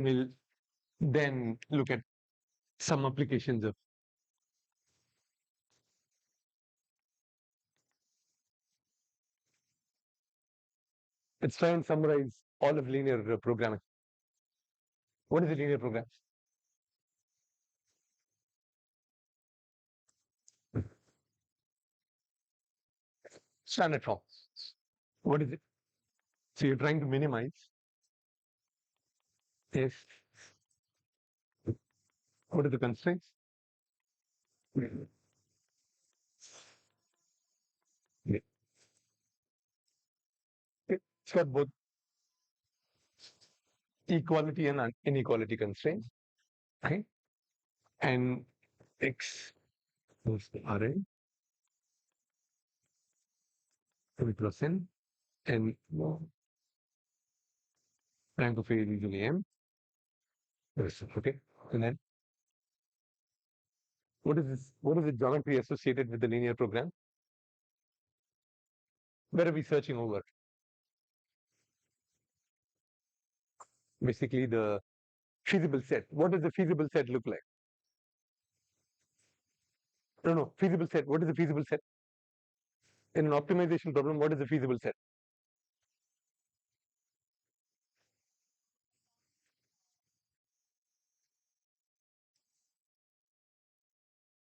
We'll then look at some applications of. Let's try and summarize all of linear programming. What is a linear program? Standard form. What is it? So you're trying to minimize. Yes. What are the constraints? Yeah. It's got both equality and inequality constraints. Okay. And X goes to Rn, plus N, and rank of A is usually M. Yes, okay. And then what is this? What is the geometry associated with the linear program? Where are we searching over? Basically, the feasible set. What does the feasible set look like? No, feasible set. What is the feasible set? In an optimization problem, what is the feasible set?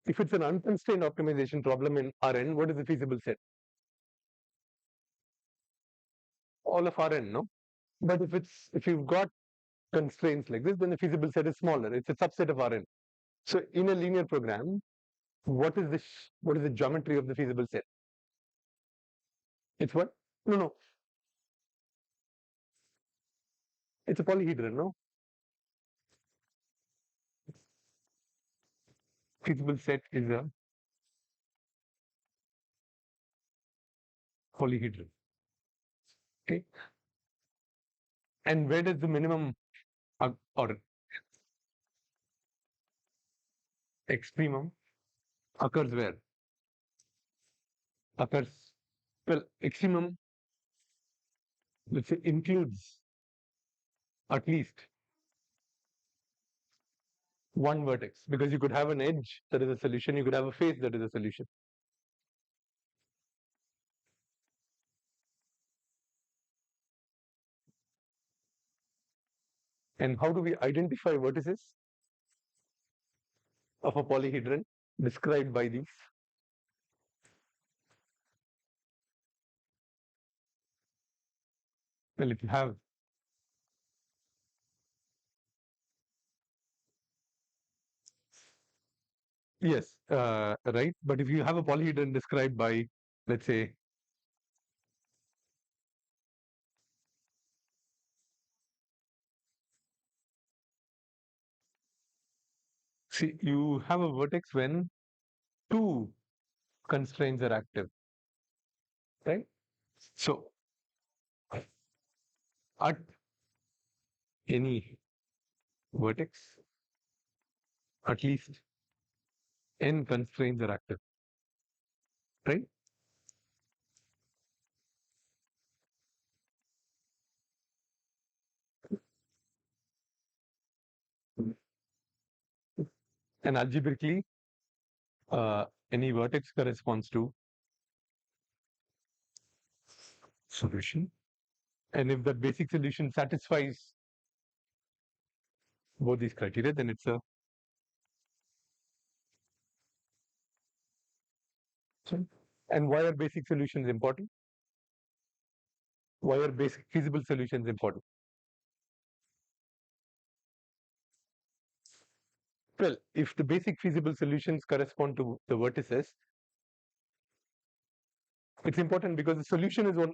If it's an unconstrained optimization problem in Rn, what is the feasible set? All of Rn, no? But if you've got constraints like this, then the feasible set is smaller. It's a subset of Rn. So in a linear program, what is the geometry of the feasible set? It's what? No. It's a polyhedron, no? Feasible set is a polyhedron. Okay. And where does the minimum or extremum occurs where? Occurs, well, extremum, let's say, includes at least one vertex, because you could have an edge that is a solution, you could have a face that is a solution. And how do we identify vertices of a polyhedron described by these? Well, if you have, yes, right. But if you have a polyhedron described by, let's say, see, you have a vertex when two constraints are active, right? So at any vertex, at least n constraints are active, right? And algebraically, any vertex corresponds to solution. And if the basic solution satisfies both these criteria, then it's a. And why are basic solutions important? Why are basic feasible solutions important? Well, if the basic feasible solutions correspond to the vertices, it's important because the solution is one.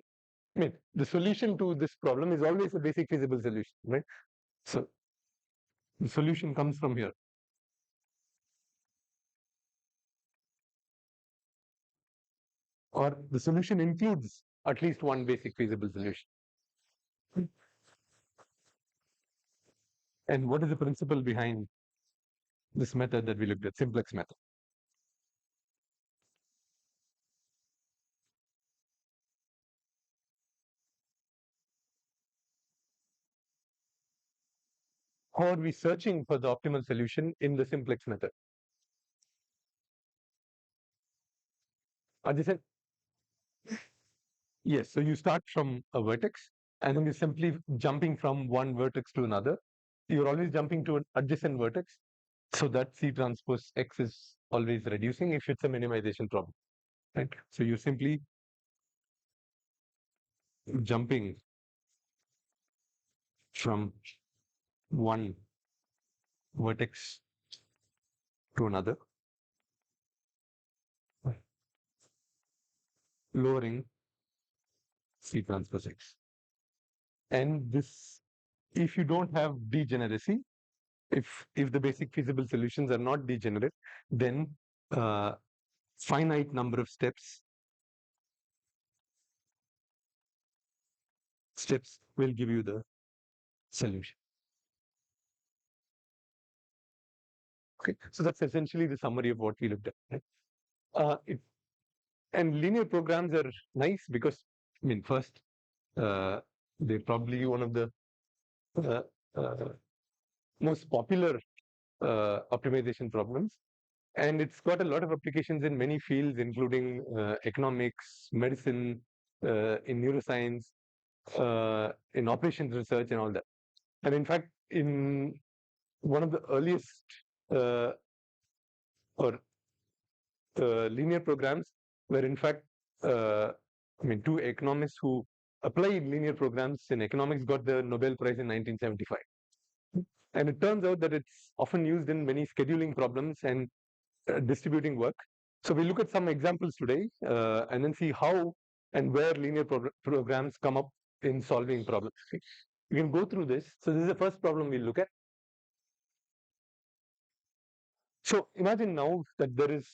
I mean, the solution to this problem is always a basic feasible solution, right? So the solution comes from here. Or the solution includes at least one basic feasible solution. And what is the principle behind this method that we looked at, simplex method? how are we searching for the optimal solution in the simplex method? Adjacent. Yes, so you start from a vertex and then you're simply jumping from one vertex to another. You're always jumping to an adjacent vertex so that C transpose X is always reducing if it's a minimization problem, right? So you're simply jumping from one vertex to another, lowering C transpose X. And this, if you don't have degeneracy, if the basic feasible solutions are not degenerate, then finite number of steps will give you the solution. Okay, so that's essentially the summary of what we looked at. Right? And linear programs are nice because, I mean, first, they're probably one of the uh, uh, most popular optimization problems. And it's got a lot of applications in many fields, including economics, medicine, in neuroscience, in operations research, and all that. And in fact, in one of the earliest uh, or linear programs were in fact, two economists who applied linear programs in economics got the Nobel Prize in 1975. And it turns out that it's often used in many scheduling problems and distributing work. So we look at some examples today and then see how and where linear programs come up in solving problems. We can go through this. So this is the first problem we'll look at. So imagine now that there is,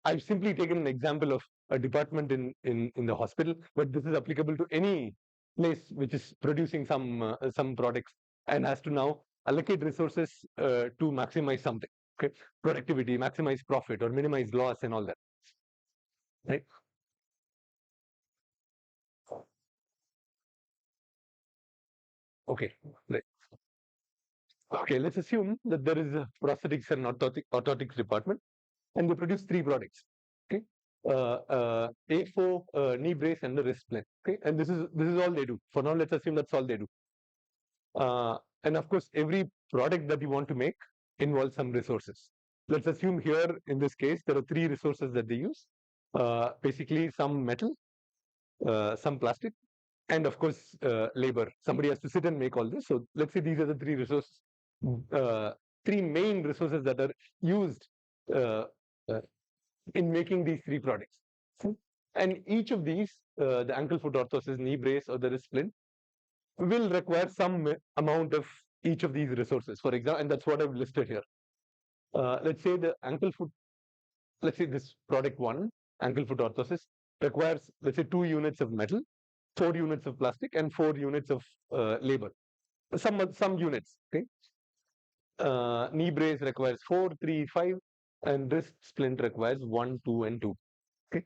I've simply taken an example of a department in the hospital, but this is applicable to any place which is producing some products and has to now allocate resources to maximize something, okay? Productivity, maximize profit or minimize loss and all that, right? Okay, right. Okay, let's assume that there is a prosthetics and orthotics department and they produce three products. Okay, A4 knee brace and the wrist splint. Okay, and this is all they do. For now, let's assume that's all they do. And of course, every product that you want to make involves some resources. Let's assume here in this case there are three resources that they use. Basically, some metal, some plastic, and of course labor. Somebody has to sit and make all this. So let's say these are the three resources, uh, three main resources that are used uh, uh, in making these three products. And each of these, the ankle foot orthosis, knee brace, or the wrist splint, will require some amount of each of these resources. For example, and that's what I've listed here. Let's say the ankle foot, let's say this product one, ankle foot orthosis, requires, let's say, 2 units of metal, 4 units of plastic, and 4 units of labor. Some units, okay? Knee brace requires 4, 3, 5, and wrist splint requires 1, 2, and 2. Okay.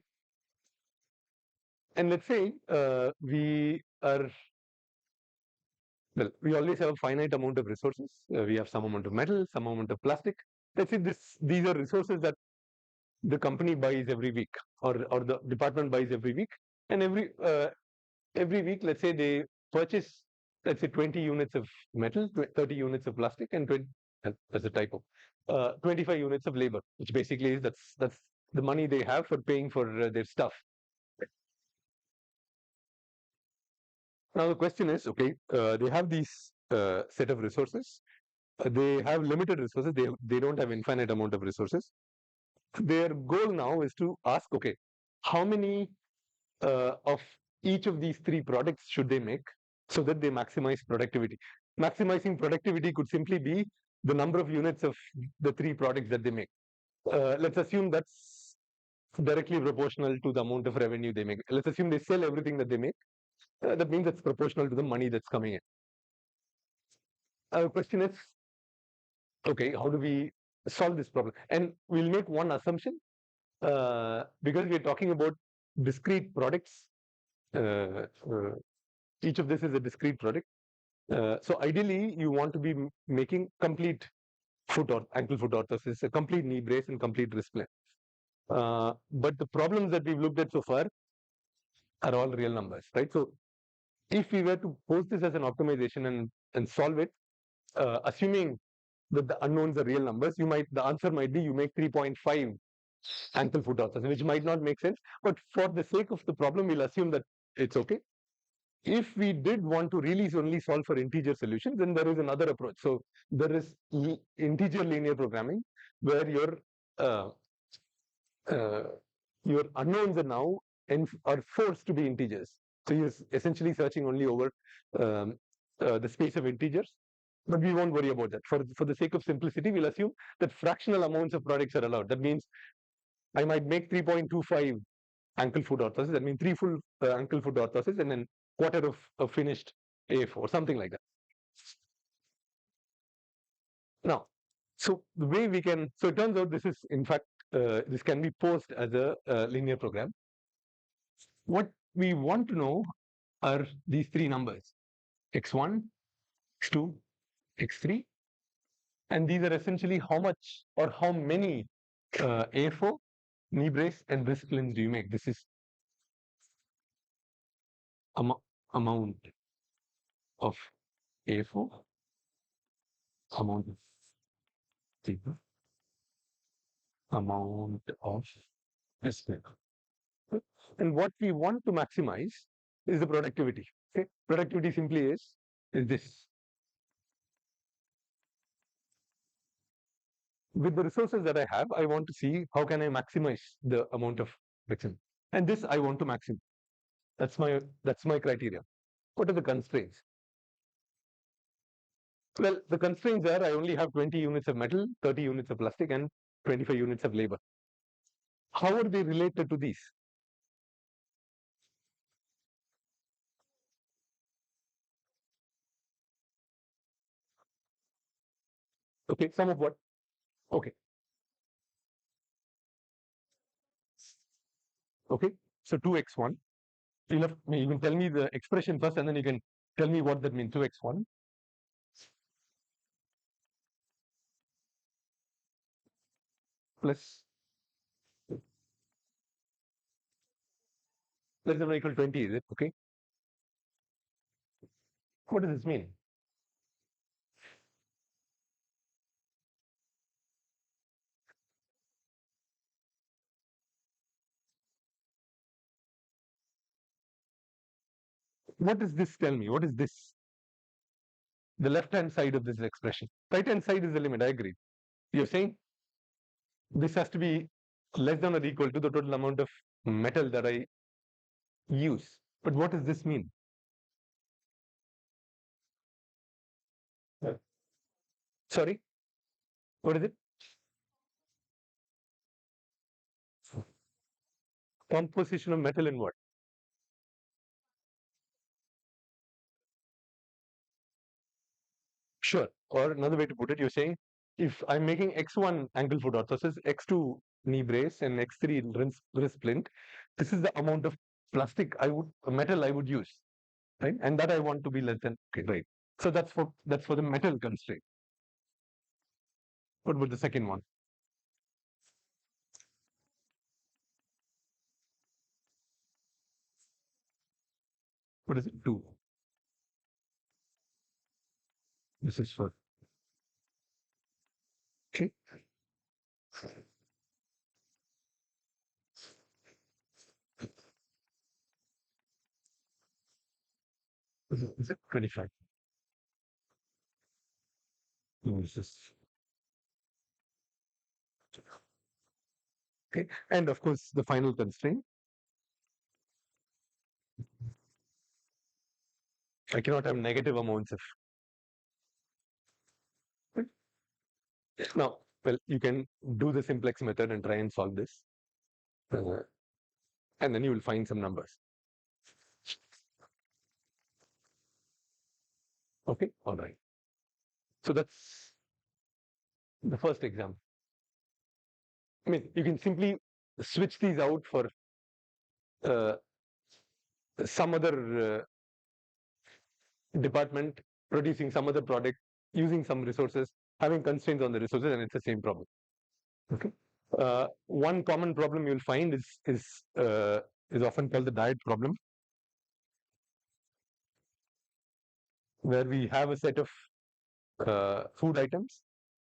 And let's say we always have a finite amount of resources. We have some amount of metal, some amount of plastic. Let's say these are resources that the company buys every week, or the department buys every week, and every week, let's say they purchase, let's say 20 units of metal, 30 units of plastic, and 20, that's a typo, 25 units of labor, which basically is that's the money they have for paying for their stuff. Now the question is, okay, they have these set of resources. They have limited resources. They don't have infinite amount of resources. Their goal now is to ask, okay, how many of each of these three products should they make so that they maximize productivity? Maximizing productivity could simply be the number of units of the three products that they make. Let's assume that's directly proportional to the amount of revenue they make. Let's assume they sell everything that they make. That means it's proportional to the money that's coming in. Our question is, okay, how do we solve this problem? And we'll make one assumption, because we're talking about discrete products. Uh, uh, each of this is a discrete product. So ideally, you want to be making complete ankle foot orthosis, a complete knee brace, and complete wrist splint. But the problems that we've looked at so far are all real numbers, right? So if we were to pose this as an optimization and solve it, assuming that the unknowns are real numbers, the answer might be you make 3.5 ankle foot orthosis, which might not make sense. But for the sake of the problem, we'll assume that it's okay. If we did want to really only solve for integer solutions, then there is another approach. So there is integer linear programming, where uh, uh, your unknowns are now are forced to be integers. So you're essentially searching only over um, the space of integers. But we won't worry about that. For the sake of simplicity, we'll assume that fractional amounts of products are allowed. That means I might make 3.25 ankle foot orthosis. That means 3 full ankle foot orthosis and then quarter of a finished A4, something like that. Now, so the way we can, so it turns out this is, in fact, this can be posed as a linear program. What we want to know are these three numbers, x1, x2, x3, and these are essentially how much or how many A4, knee brace, and wrist splints do you make. This is amount of A4, amount of paper, amount of wrist splint. And what we want to maximize is the productivity. Okay? Productivity simply is this. With the resources that I have, I want to see how can I maximize the amount of friction. And this I want to maximize. That's my criteria. What are the constraints? Well, the constraints are I only have 20 units of metal, 30 units of plastic, and 25 units of labor. How are they related to these? Okay, some of what? Okay, okay. So 2x1. You can tell me the expression first, and then you can tell me what that means. 2x1 plus less than or equal to 20, is it? Okay. What does this mean? What does this tell me? What is this? The left-hand side of this expression. Right-hand side is the limit, I agree. You're saying this has to be less than or equal to the total amount of metal that I use. But what does this mean? Sorry, what is it? Composition of metal in what? Sure. Or another way to put it, you're saying if I'm making X1 ankle foot orthosis, X2 knee brace, and X3 wrist splint, this is the amount of metal I would use, right? And that I want to be less than, okay, right. So that's for the metal constraint. What about the second one? What is it? 2. This is for, okay. Is it 25? No, this is, okay. And of course, the final constraint, I cannot have negative amounts of. Now, well, you can do the simplex method and try and solve this. Uh, and then you will find some numbers. Okay, all right. So that's the first example. I mean, you can simply switch these out for uh, some other department producing some other product, using some resources, having constraints on the resources, and it's the same problem. Okay. One common problem you'll find is often called the diet problem, where we have a set of food items,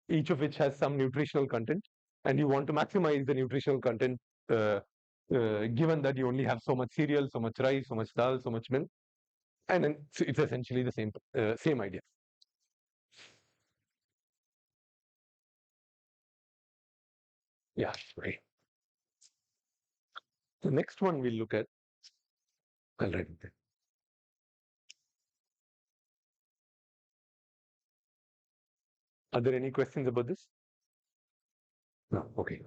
each of which has some nutritional content, and you want to maximize the nutritional content given that you only have so much cereal, so much rice, so much dal, so much milk, and then it's essentially the same idea. Yeah, right. The next one we'll look at. I'll write it there. Are there any questions about this? No. Okay.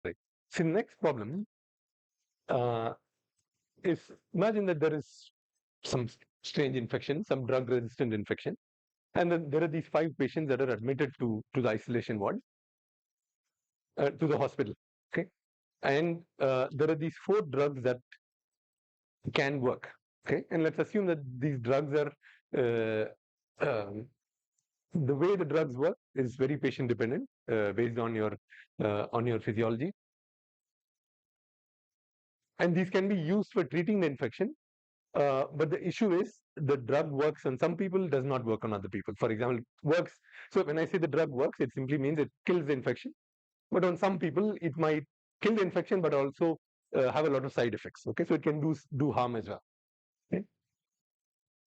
Right. So the next problem uh, is, imagine that there is some strange infection, some drug-resistant infection, and then there are these 5 patients that are admitted to the isolation ward, to the hospital. Okay, and there are these 4 drugs that can work. Okay, and let's assume that these drugs are the way the drugs work is very patient dependent, based on your physiology, and these can be used for treating the infection. But the issue is the drug works on some people, does not work on other people. For example, works. So when I say the drug works, it simply means it kills the infection. But on some people, it might kill the infection, but also have a lot of side effects. Okay, so it can do harm as well. Okay?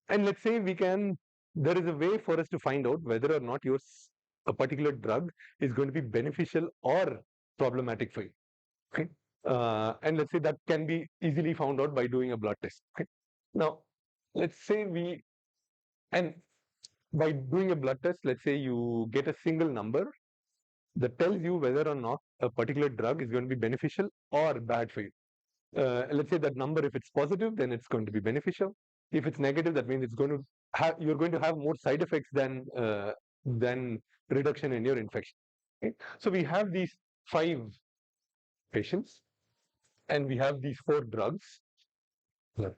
And let's say there is a way for us to find out whether or not a particular drug is going to be beneficial or problematic for you. Okay, and let's say that can be easily found out by doing a blood test. Okay, now let's say and by doing a blood test, let's say you get a single number that tells you whether or not a particular drug is going to be beneficial or bad for you. Let's say that number, if it's positive, then it's going to be beneficial. If it's negative, that means you're going to have more side effects than reduction in your infection. Okay? So we have these 5 patients, and we have these 4 drugs. Yeah.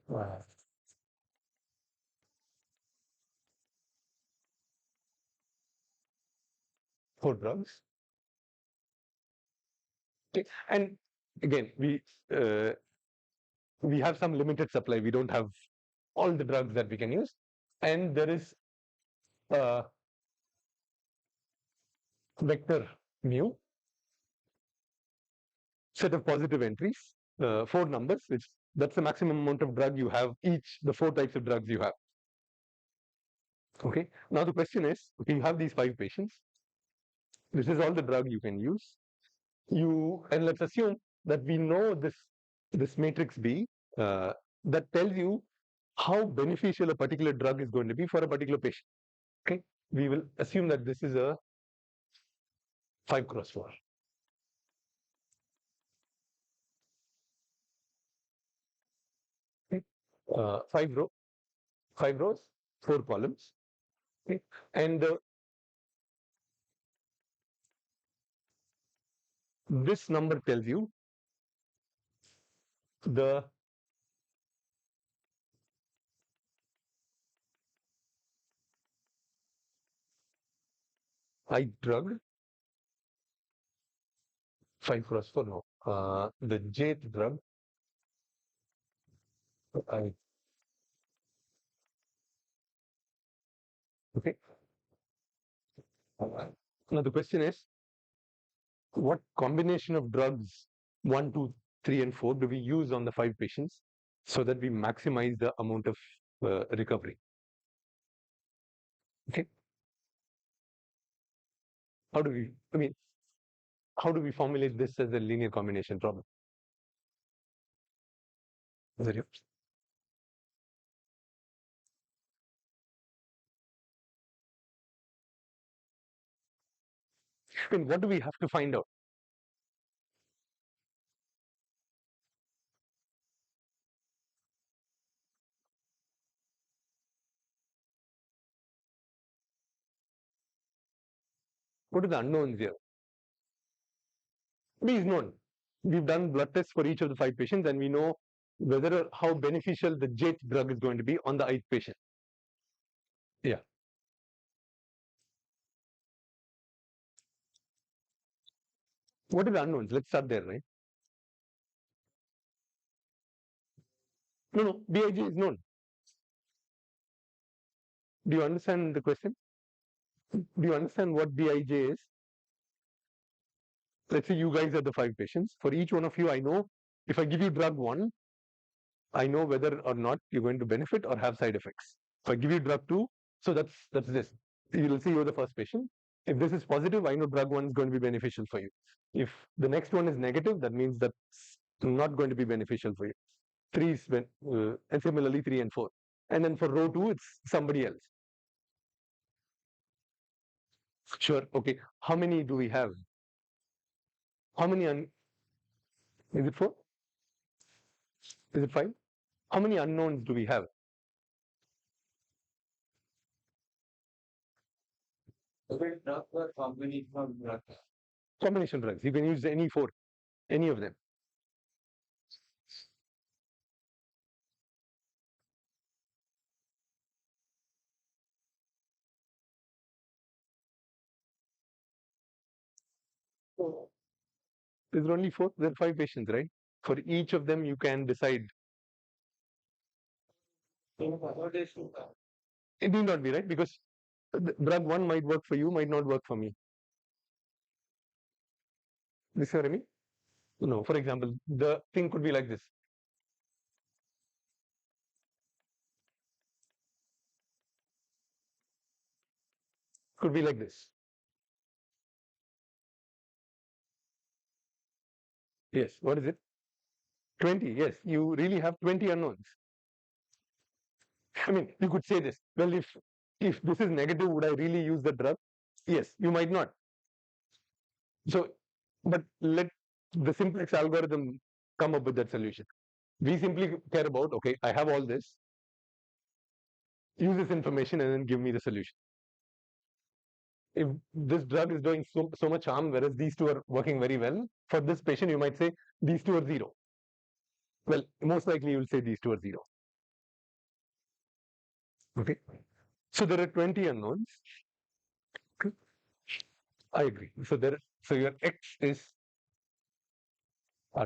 4 drugs. Okay, and again, we have some limited supply. We don't have all the drugs that we can use, and there is a vector mu set of positive entries, 4 numbers, which that's the maximum amount of drug you have, the 4 types of drugs you have. Okay, now the question is, okay, you have these 5 patients, this is all the drug you can use, and let's assume that we know this matrix B that tells you how beneficial a particular drug is going to be for a particular patient. Okay, we will assume that this is a 5x4. Okay, 5 rows, 4 columns. Okay, and this number tells you the I drug 5x4. No, the jth drug. I Okay. Now the question is, what combination of drugs 1, 2, 3, and 4 do we use on the 5 patients so that we maximize the amount of recovery? Okay. I mean, how do we formulate this as a linear combination problem? Very I mean, what do we have to find out? What are the unknowns here? B is known. We've done blood tests for each of the 5 patients, and we know whether or how beneficial the jth drug is going to be on the ith patient. Yeah. What are the unknowns? Let's start there, right? No, no, BIJ is known. Do you understand the question? Do you understand what BIJ is? Let's say you guys are the 5 patients. For each one of you, I know if I give you drug 1, I know whether or not you're going to benefit or have side effects. If I give you drug 2, so that's this. You will see you're the first patient. If this is positive, I know drug 1 is going to be beneficial for you. If the next one is negative, that means that's not going to be beneficial for you. 3 is and similarly 3 and 4. And then for row 2, it's somebody else. Sure. Okay. How many do we have? How many? Is it 4? Is it 5? How many unknowns do we have? Combination drugs. You can use any 4, any of them. There are only 4. There are 5 patients, right? For each of them, you can decide. It need not be, right? Because drug 1 might work for you, might not work for me. This is what I mean? No. For example, the thing could be like this. Could be like this. Yes. What is it? 20. Yes. You really have 20 unknowns. I mean, you could say this. Well, if this is negative, would I really use the drug? Yes. You might not. So, but let the simplex algorithm come up with that solution. We simply care about, okay, I have all this, use this information and then give me the solution. If this drug is doing so much harm, whereas these two are working very well, for this patient, you might say these two are 0. Well, most likely you will say these two are 0. Okay. So there are 20 unknowns. Okay. I agree. So your X is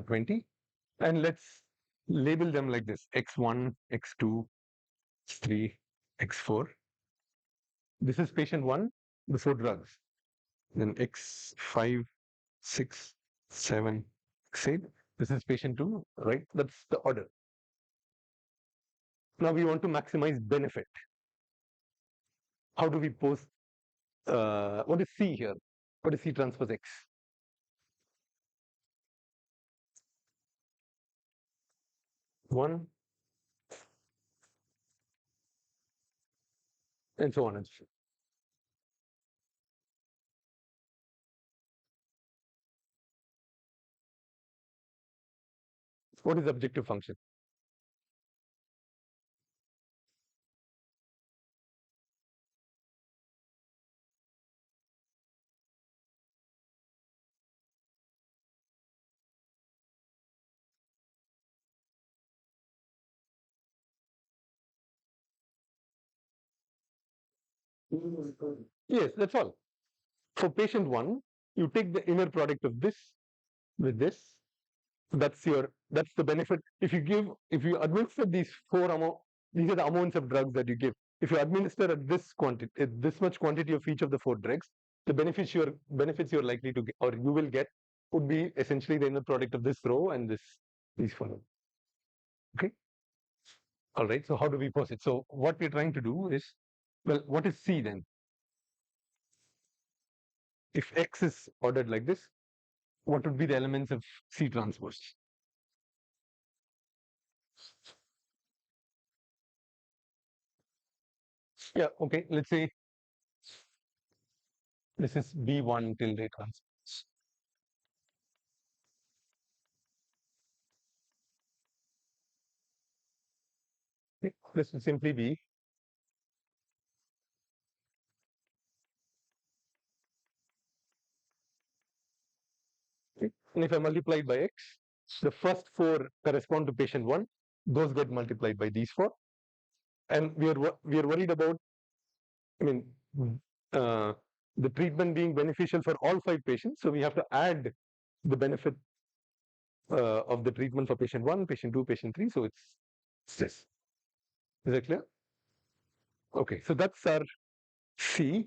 20. And let's label them like this: X1, X2, X3, X4. This is patient 1, the 4 drugs. Then X5, 6, 7, X8. This is patient 2, right? That's the order. Now we want to maximize benefit. How do we post? What is C here? What is C transpose X? 1, and so on and so forth. What is objective function? Yes, that's all. For patient 1, you take the inner product of this with this. That's the benefit. If you administer these these are the amounts of drugs that you give. If you administer at this quantity, at this much quantity of each of the 4 drugs, the benefits you're likely to get, or you will get, would be essentially the inner product of this row and these 4. Okay. All right. So how do we pose it? So what we're trying to do is, well, what is C then? If X is ordered like this, what would be the elements of C transpose? Yeah, okay. Let's say this is B1 tilde transpose. Okay. This will simply be and if I multiply by x, the first 4 correspond to patient 1. Those get multiplied by these 4. And we are worried about, I mean, uh, the treatment being beneficial for all 5 patients. So we have to add the benefit of the treatment for patient 1, patient 2, patient 3. So it's this. Is that clear? Okay, so that's our C.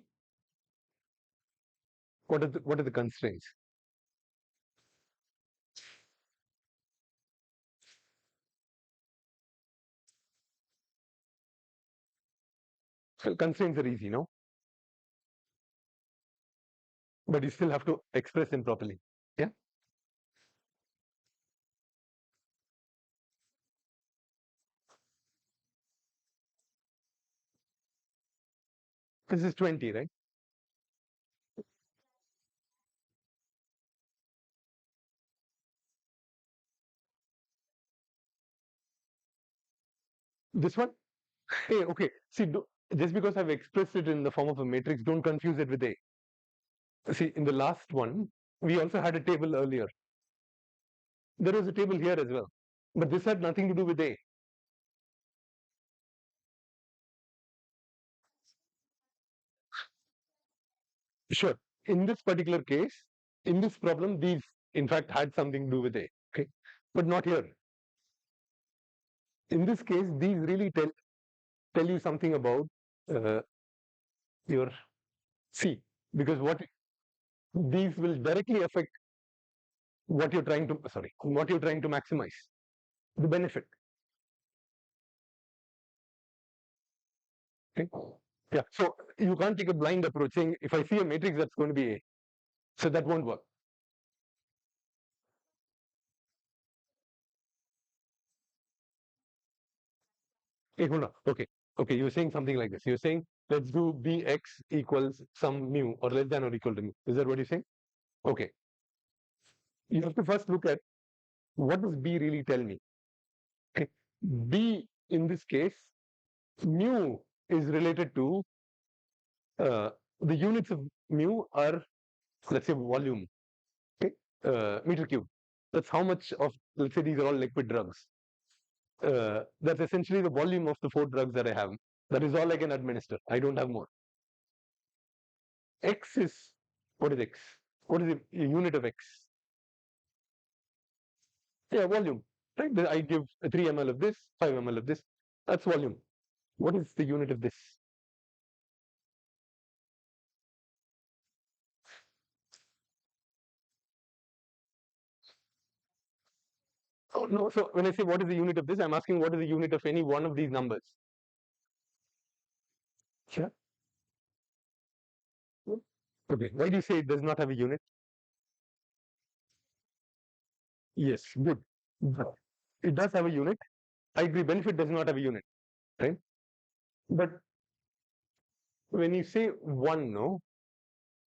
What are the constraints? Well, constraints are easy, no? But you still have to express them properly. Yeah. This is 20, right? This one? Hey, okay. See, just because I've expressed it in the form of a matrix, don't confuse it with A. See, in the last one, we also had a table earlier. There was a table here as well. But this had nothing to do with A. Sure. In this particular case, in this problem, these in fact had something to do with A. Okay. But not here. In this case, these really tell you something about uh, your C, because what these will directly affect what you're trying to maximize, the benefit. Okay. Yeah. So you can't take a blind approach saying if I see a matrix that's going to be A. So that won't work. Hey, hold on. Okay. Okay. You're saying something like this. You're saying let's do Bx equals some mu or less than or equal to mu. Is that what you're saying? Okay. You have to first look at what does B really tell me. Okay. B in this case, mu is related to the units of mu are, let's say, volume, okay, meter cube. That's how much of, let's say, these are all liquid drugs. That's essentially the volume of the 4 drugs that I have. That is all I can administer. I don't have more. X is, what is X? What is the unit of X? Yeah, volume. Right? I give 3 ml of this, 5 ml of this. That's volume. What is the unit of this? Oh, no. So when I say what is the unit of this, I'm asking what is the unit of any one of these numbers. Sure. Okay. Why do you say it does not have a unit? Yes, good. But it does have a unit. I agree. Benefit does not have a unit, right? But when you say one, no,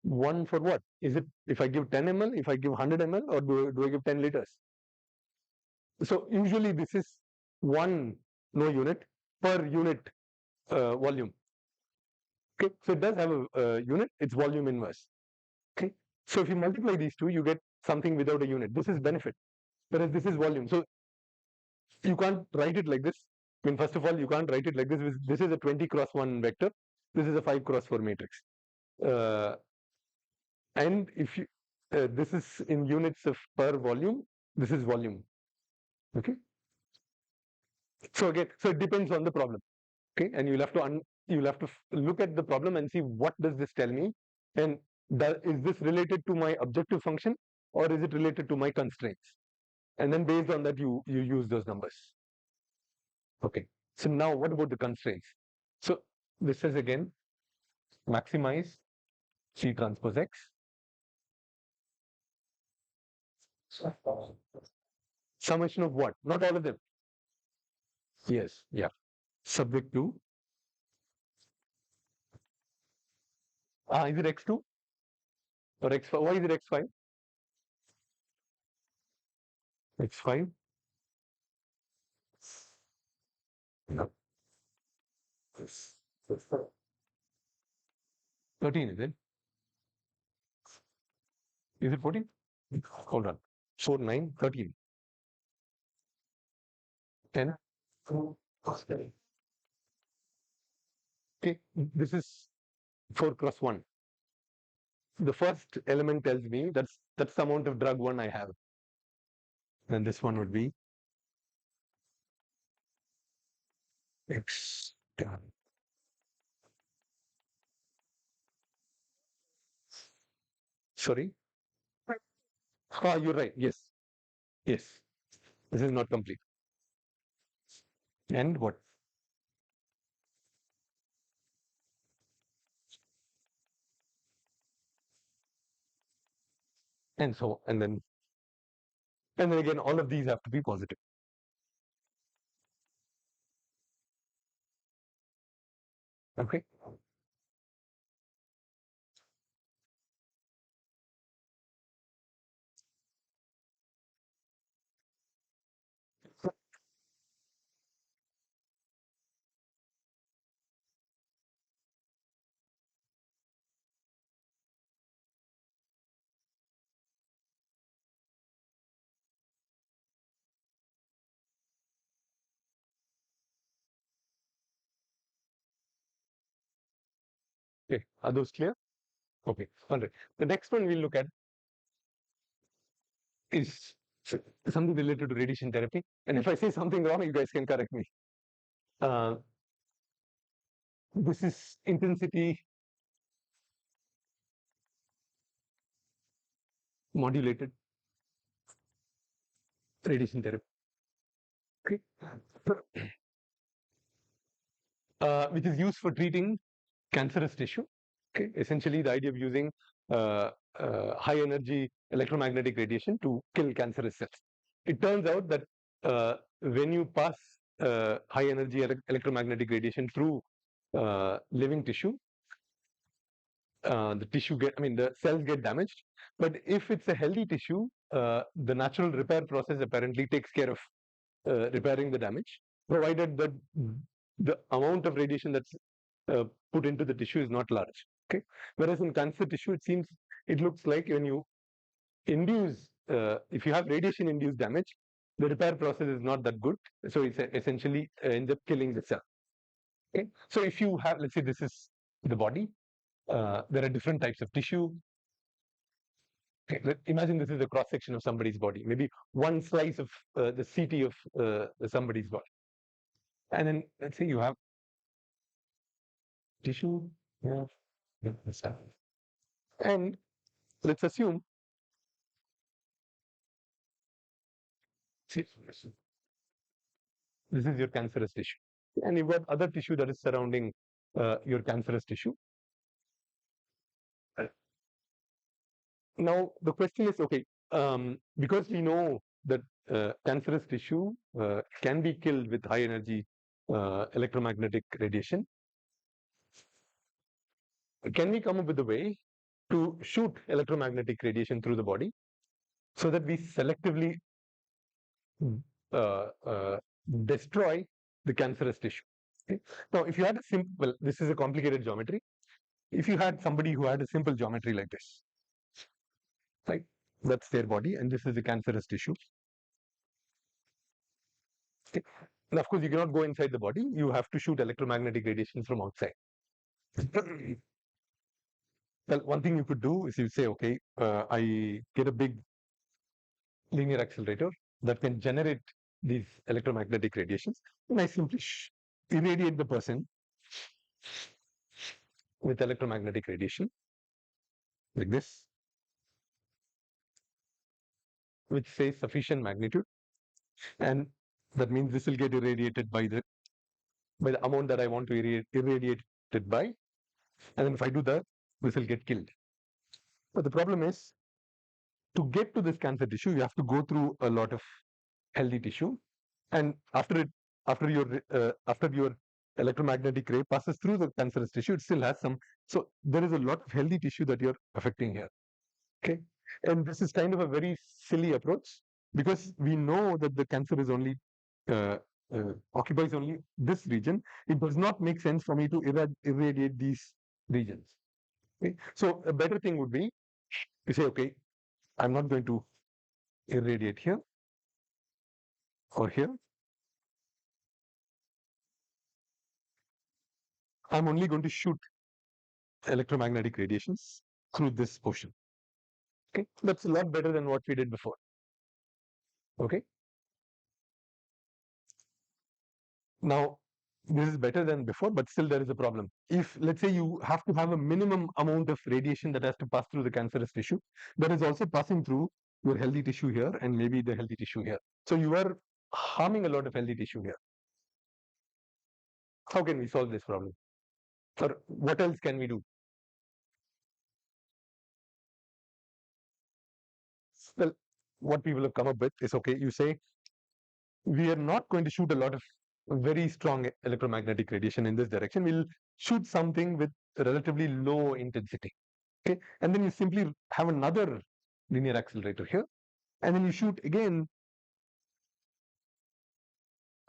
one for what? Is it if I give 10 ml, if I give 100 ml, or do I give 10 liters? So usually this is one, no unit per unit volume. Okay, so it does have a unit. It's volume inverse. Okay, so if you multiply these two, you get something without a unit. This is benefit, whereas this is volume. So you can't write it like this. I mean, first of all, you can't write it like this. This is a 20 cross 1 vector. This is a 5 cross 4 matrix. Uh, and if you, this is in units of per volume, this is volume. Okay. So again, so it depends on the problem. Okay, and you'll have to look at the problem and see what does this tell me, and is this related to my objective function or is it related to my constraints? And then based on that, you use those numbers. Okay. So now what about the constraints? So this is again maximize C transpose X. Summation of what? Not all of them. Yes. Yeah. Subject to. Is it X2 or X5? Why is it X5? X5. No. 13 is it? Is it 14? Hold on. 4, 9, 13. 10. Okay, this is 4 cross 1. The first element tells me that's the amount of drug 1 I have. And this one would be X. Sorry? Ah, you're right. Yes. Yes. This is not complete. And what? And so, and then again, all of these have to be positive. Okay. Okay. Are those clear? Okay. All right. The next one we'll look at is something related to radiation therapy. And if I say something wrong, you guys can correct me. Uh, this is intensity modulated radiation therapy. Okay. Which is used for treating cancerous tissue. Okay. Essentially, the idea of using high energy electromagnetic radiation to kill cancerous cells. It turns out that when you pass high energy electromagnetic radiation through living tissue, the cells get damaged. But if it's a healthy tissue, the natural repair process apparently takes care of repairing the damage, provided that the amount of radiation that's put into the tissue is not large. Okay. Whereas in cancer tissue, it looks like when you induce, if you have radiation-induced damage, the repair process is not that good. So it's essentially ends up killing the cell. Okay. So if you have, let's say this is the body, there are different types of tissue. Okay, imagine this is a cross section of somebody's body, maybe one slice of the CT of somebody's body. And then let's say you have tissue. Yeah. And let's assume see, this is your cancerous tissue. And you've got other tissue that is surrounding your cancerous tissue. Now, the question is, okay, because we know that cancerous tissue can be killed with high energy electromagnetic radiation, can we come up with a way to shoot electromagnetic radiation through the body so that we selectively uh, uh, destroy the cancerous tissue? Okay? Now, if you had a simple, well, this is a complicated geometry. If you had somebody who had a simple geometry like this, right? That's their body, and this is the cancerous tissue. Okay. And of course, you cannot go inside the body. You have to shoot electromagnetic radiation from outside. Well, one thing you could do is you say, okay, I get a big linear accelerator that can generate these electromagnetic radiations, and I simply irradiate the person with electromagnetic radiation like this, which says sufficient magnitude, and that means this will get irradiated by the amount that I want to irradiate it by, and then if I do that, this will get killed. But the problem is, to get to this cancer tissue, you have to go through a lot of healthy tissue, and after your electromagnetic ray passes through the cancerous tissue, it still has some. So there is a lot of healthy tissue that you're affecting here. Okay, and this is kind of a very silly approach because we know that the cancer is only uh, occupies only this region. It does not make sense for me to irradiate these regions. Okay? So a better thing would be to say, okay, I'm not going to irradiate here or here. I'm only going to shoot electromagnetic radiations through this portion. Okay, that's a lot better than what we did before. Okay, now this is better than before, but still there is a problem. If let's say you have to have a minimum amount of radiation that has to pass through the cancerous tissue, that is also passing through your healthy tissue here and maybe the healthy tissue here. So you are harming a lot of healthy tissue here. How can we solve this problem? Or what else can we do? Well, what people have come up with is, okay, you say we are not going to shoot a lot of very strong electromagnetic radiation in this direction. We'll shoot something with relatively low intensity. Okay, and then you simply have another linear accelerator here, and then you shoot again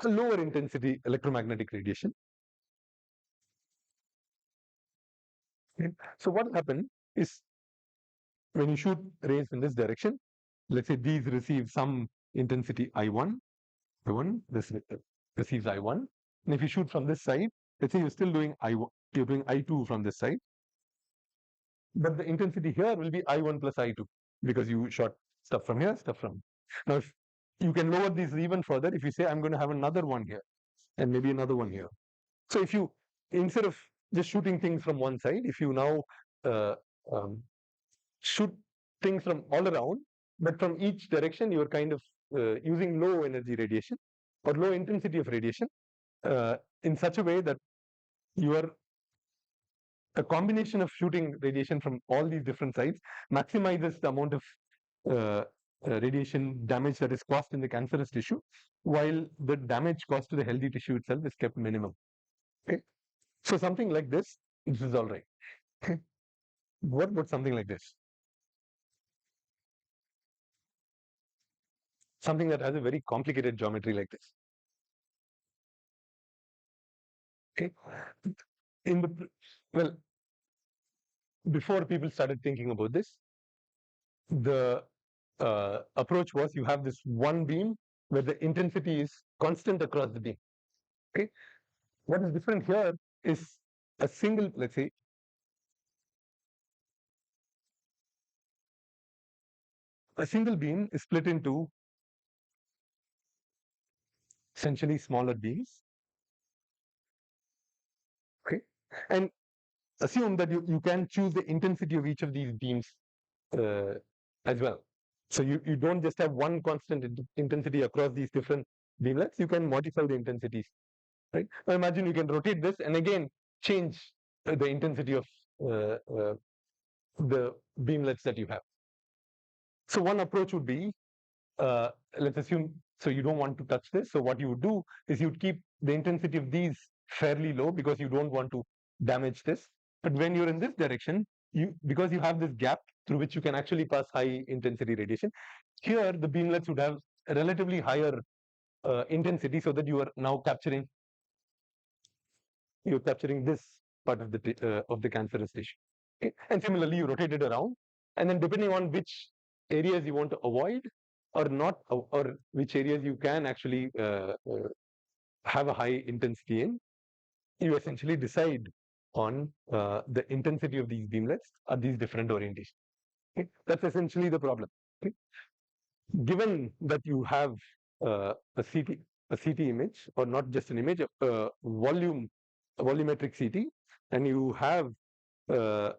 a lower intensity electromagnetic radiation. Okay. So what will happen is when you shoot rays in this direction, let's say these receive some intensity I1, this receives I1. And if you shoot from this side, let's say you're still doing I1, you're doing I2 from this side, but the intensity here will be I1 plus I2 because you shot stuff from here, stuff from. Now, if you can lower these even further, if you say I'm going to have another one here and maybe another one here. So if you, instead of just shooting things from one side, if you now uh, um, shoot things from all around, but from each direction, you're kind of using low energy radiation or low intensity of radiation in such a way that you are a combination of shooting radiation from all these different sides maximizes the amount of radiation damage that is caused in the cancerous tissue, while the damage caused to the healthy tissue itself is kept minimum. Okay, so something like this is all right. Okay. What about something like this? Something that has a very complicated geometry like this. Okay, in the well, before people started thinking about this, the approach was you have this one beam where the intensity is constant across the beam. Okay, what is different here is a single, let's say, a single beam is split into essentially smaller beams. Okay, and assume that you can choose the intensity of each of these beams as well. So you don't just have one constant intensity across these different beamlets, you can modify the intensities. Right? Now imagine you can rotate this and again change the intensity of the beamlets that you have. So one approach would be, let's assume, so you don't want to touch this. So what you would do is you'd keep the intensity of these fairly low because you don't want to damage this. But when you're in this direction, because you have this gap through which you can actually pass high intensity radiation, here the beamlets would have a relatively higher intensity so that you are now capturing this part of the cancerous tissue. Okay? And similarly, you rotate it around, and then depending on which areas you want to avoid or not, or which areas you can actually have a high intensity in, you essentially decide on the intensity of these beamlets at these different orientations. Okay? That's essentially the problem. Okay? Given that you have a CT image, or not just an image, a volumetric CT, and you have the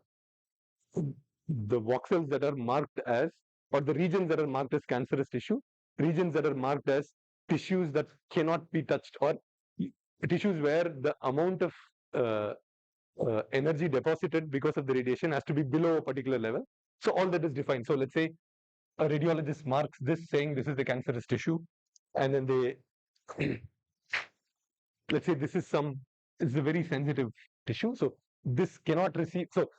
voxels that are marked as, or the regions that are marked as cancerous tissue, regions that are marked as tissues that cannot be touched, or tissues where the amount of energy deposited because of the radiation has to be below a particular level. So all that is defined. So let's say a radiologist marks this saying this is the cancerous tissue, and then they let's say this is it's a very sensitive tissue, so this cannot receive. So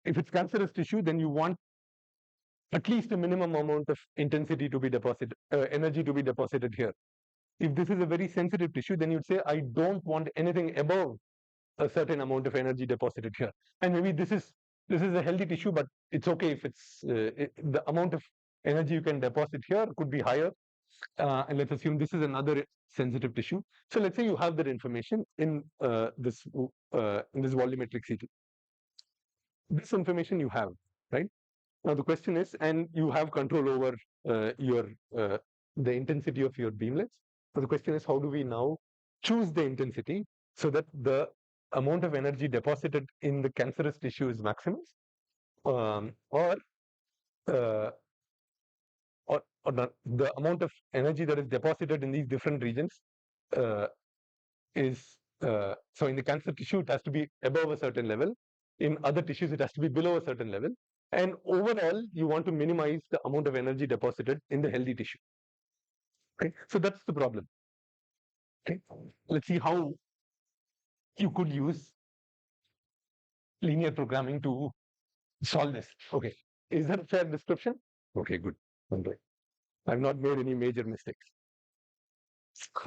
if it's cancerous tissue, then you want at least a minimum amount of intensity to be deposited, energy to be deposited here. If this is a very sensitive tissue, then you'd say I don't want anything above a certain amount of energy deposited here. And maybe this is a healthy tissue, but it's okay if it's the amount of energy you can deposit here could be higher. And let's assume this is another sensitive tissue. So let's say you have that information in this volumetric CT. This information you have, right? Now the question is, and you have control over your the intensity of your beamlets. So the question is, how do we now choose the intensity so that the amount of energy deposited in the cancerous tissue is maximized, or uh, the amount of energy that is deposited in these different regions uh, is so in the cancer tissue it has to be above a certain level, in other tissues it has to be below a certain level, and overall you want to minimize the amount of energy deposited in the healthy tissue. Okay, so that's the problem. Okay, let's see how you could use linear programming to solve this. Okay, is that a fair description? Okay, good. Okay. I've not made any major mistakes.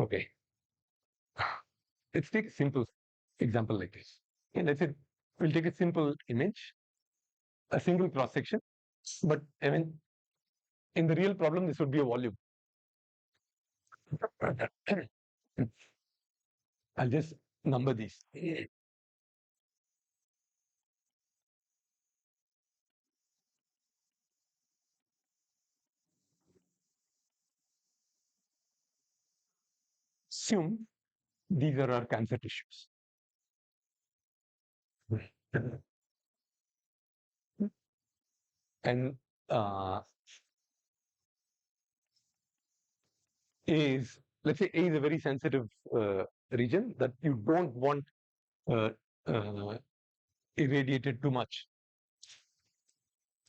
Okay, let's take a simple example like this. Okay, let's say we'll take a simple image, a single cross section, but I mean, in the real problem, this would be a volume. I'll just number these. Assume these are our cancer tissues. And A is, let's say A is a very sensitive region that you don't want uh, uh, irradiated too much.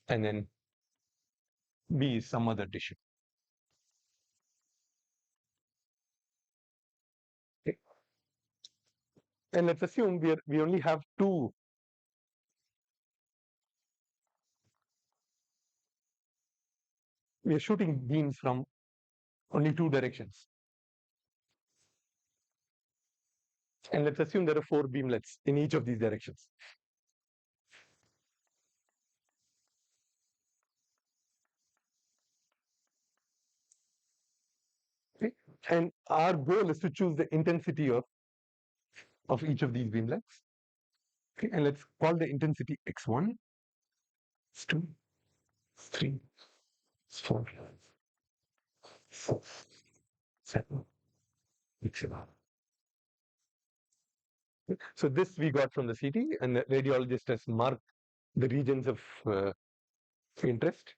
And then B is some other tissue. Okay. And let's assume we only have we are shooting beams from only two directions. And let's assume there are 4 beamlets in each of these directions. Okay. And our goal is to choose the intensity of each of these beamlets. Okay. And let's call the intensity x1, x2, 3, 4, 6, 7, 8. So this we got from the CT, and the radiologist has marked the regions of interest.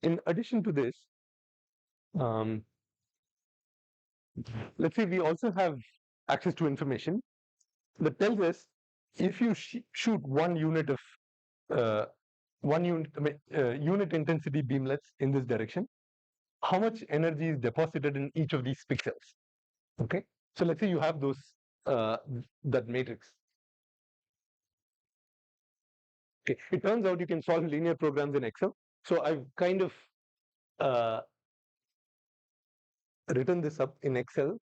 In addition to this, um, let's say we also have access to information that tells us if you shoot 1 unit of uh, unit intensity beamlets in this direction, how much energy is deposited in each of these pixels. Okay, so let's say you have those that matrix. Okay, it turns out you can solve linear programs in Excel. So I've kind of uh, written this up in Excel.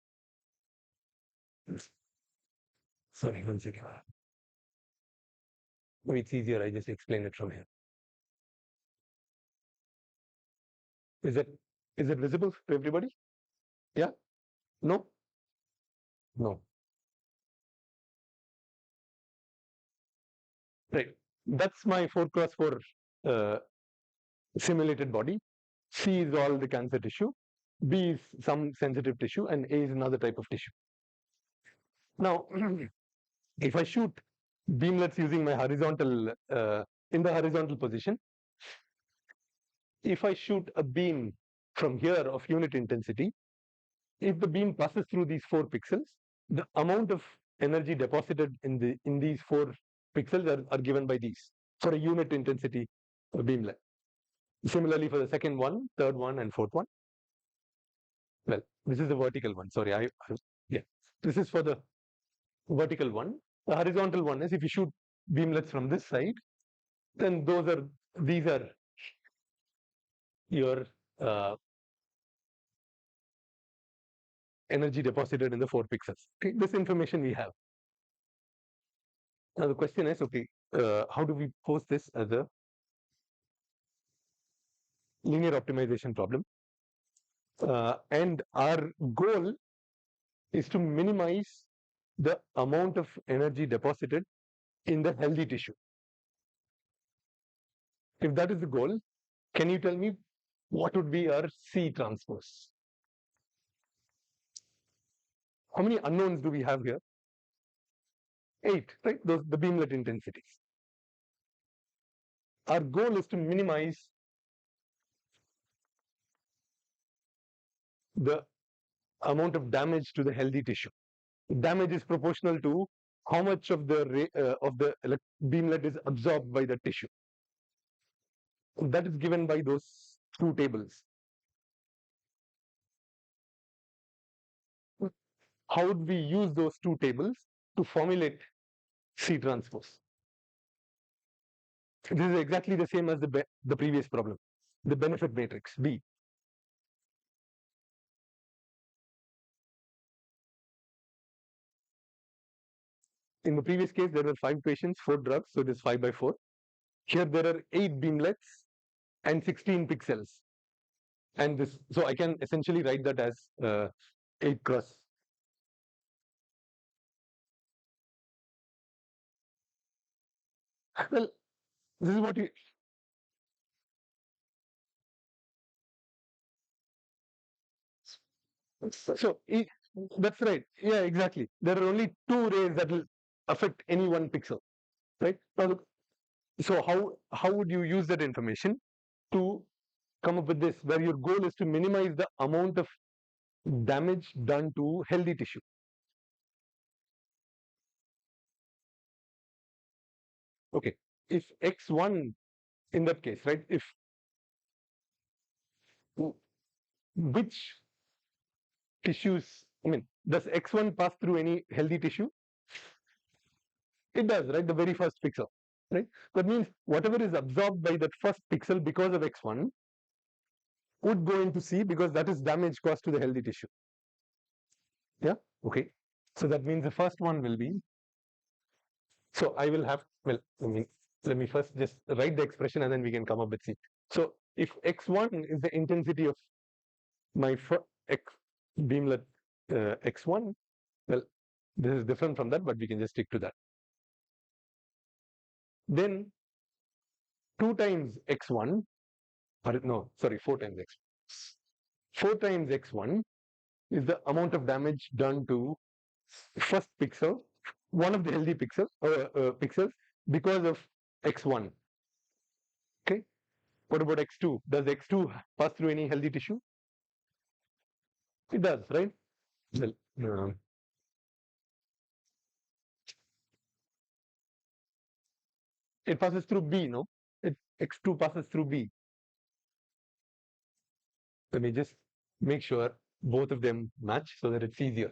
Sorry, one second. Maybe it's easier, I just explain it from here. Is it visible to everybody? Yeah? No? No. Right. That's my 4x4 simulated body. C is all the cancer tissue. B is some sensitive tissue, and A is another type of tissue. Now, if I shoot beamlets using my horizontal, in the horizontal position, if I shoot a beam from here of unit intensity, if the beam passes through these 4 pixels, the amount of energy deposited in these 4 pixels are given by these for a unit intensity beamlet. Similarly for the second one, third one, and fourth one. Well, this is the vertical one. Sorry, yeah. This is for the vertical one. The horizontal one is if you shoot beamlets from this side, then these are your energy deposited in the 4 pixels. Okay, this information we have. Now the question is, okay, how do we pose this as a linear optimization problem? And our goal is to minimize the amount of energy deposited in the healthy tissue. If that is the goal, can you tell me what would be our C transpose? How many unknowns do we have here? 8, right? Those the beamlet intensities. Our goal is to minimize the amount of damage to the healthy tissue. Damage is proportional to how much of the beamlet is absorbed by the tissue. That is given by those two tables. How would we use those two tables to formulate C transpose? This is exactly the same as the previous problem, the benefit matrix B. In the previous case, there were 5 patients, 4 drugs, so it is 5 by 4. Here there are 8 beamlets and 16 pixels. And this, so I can essentially write that as 8 cross. Well, this is what you. So that's right. Yeah, exactly. There are only 2 rays that will affect any 1 pixel, right? Now, so how would you use that information to come up with this, where your goal is to minimize the amount of damage done to healthy tissue? Okay, if x1 in that case, right? If which tissues, I mean, does x1 pass through any healthy tissue? It does, right? The very first pixel, right? That means whatever is absorbed by that first pixel because of x1 would go into C, because that is damage caused to the healthy tissue. Yeah, okay. So that means the first one will be, so I will have, well, let me first just write the expression and then we can come up with C. So if x1 is the intensity of my beamlet x1, well, this is different from that, but we can just stick to that. Then 2 times x1, or no, sorry, 4 times x1. 4 times x1 is the amount of damage done to first pixel, one of the healthy pixels, because of x1. Okay. What about x2? Does x2 pass through any healthy tissue? It does, right? Well, it passes through B, no? X2 passes through B. Let me just make sure both of them match so that it's easier.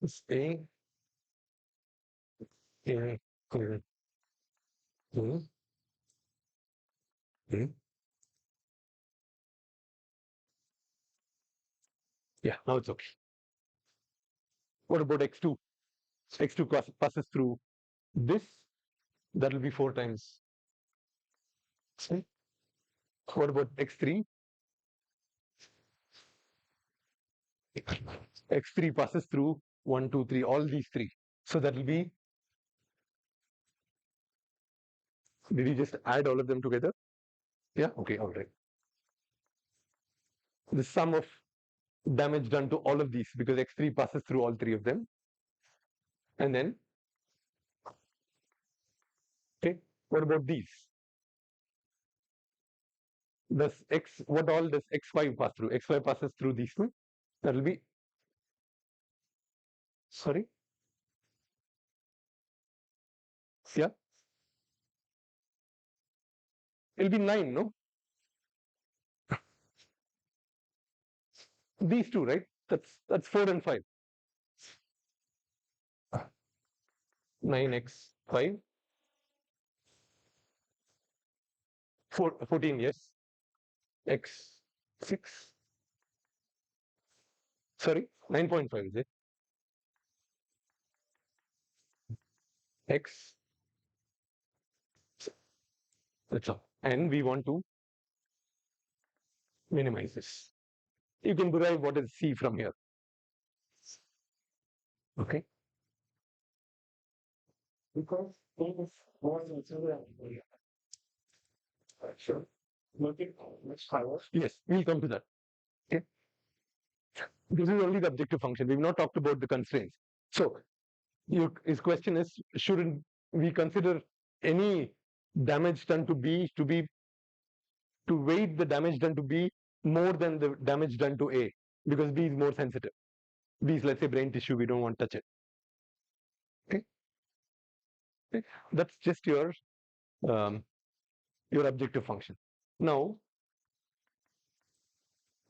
It's A, A, A, A, A. Yeah, now it's okay. What about x2? X2 passes through this. That will be 4 times. See? What about x3? X3 passes through 1, 2, 3, all these 3. So that will be, did you just add all of them together? Yeah, okay, all right. The sum of damage done to all of these, because x3 passes through all 3 of them. And then, okay, what about these? What all does x5 pass through? X5 passes through these 2. That will be, sorry? Yeah? It'll be 9, no? these two, right? That's 4 and 5. 9x 5, 14, yes. X 6. Sorry, 9.5 is it? X. That's all. And we want to minimize this. You can derive what is C from here. Okay. Because things was sure. Yes, we'll come to that. Okay. This is only the objective function. We've not talked about the constraints. So his question is, shouldn't we consider any damage done to B to weight the damage done to B more than the damage done to A, because B is more sensitive. B is, let's say, brain tissue, we don't want to touch it. Okay, that's just your objective function. Now,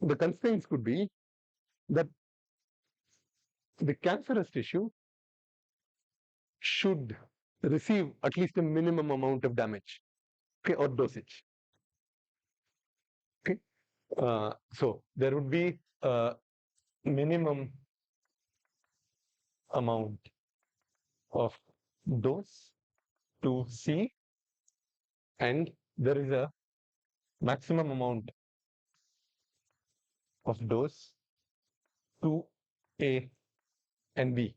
the constraints could be that the cancerous tissue should receive at least a minimum amount of damage, okay, or dosage. Okay, so there would be a minimum amount of dose to C, and there is a maximum amount of dose to A and B.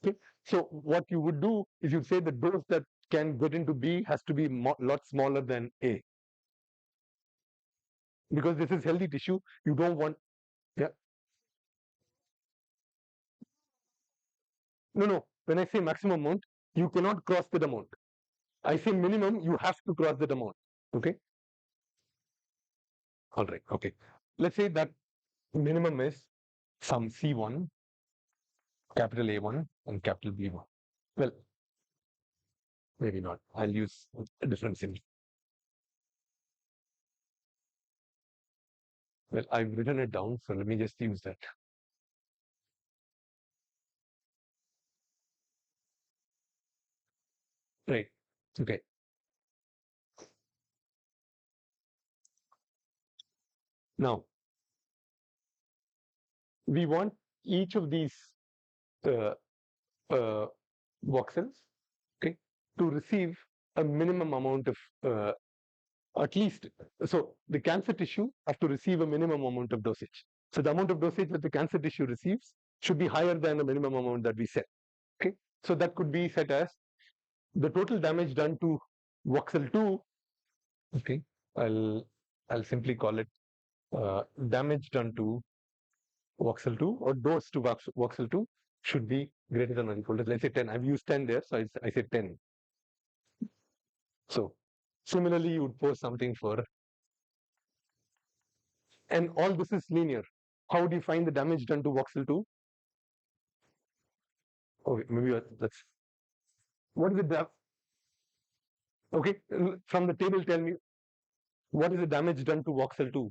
Okay, so what you would do is you'd say the dose that can get into B has to be lot smaller than A, because this is healthy tissue. You don't want, yeah. No. When I say maximum amount, you cannot cross that amount. I say minimum, you have to cross that amount. Okay. All right. Okay. Let's say that minimum is some C1, capital A1, and capital B1. Well, maybe not. I'll use a different symbol. Well, I've written it down, so let me just use that. Right. Okay. Now, we want each of these uh, voxels, okay, to receive a minimum amount of at least, so the cancer tissue have to receive a minimum amount of dosage. So the amount of dosage that the cancer tissue receives should be higher than the minimum amount that we set. Okay, so that could be set as the total damage done to voxel 2. Okay, I'll simply call it damage done to voxel 2, or dose to voxel 2 should be greater than or equal to, let's say, 10. I've used 10 there, so I say 10. So similarly, you would pose something for, and all this is linear. How do you find the damage done to voxel 2? Okay, maybe that's, what is the okay, from the table tell me, what is the damage done to voxel 2?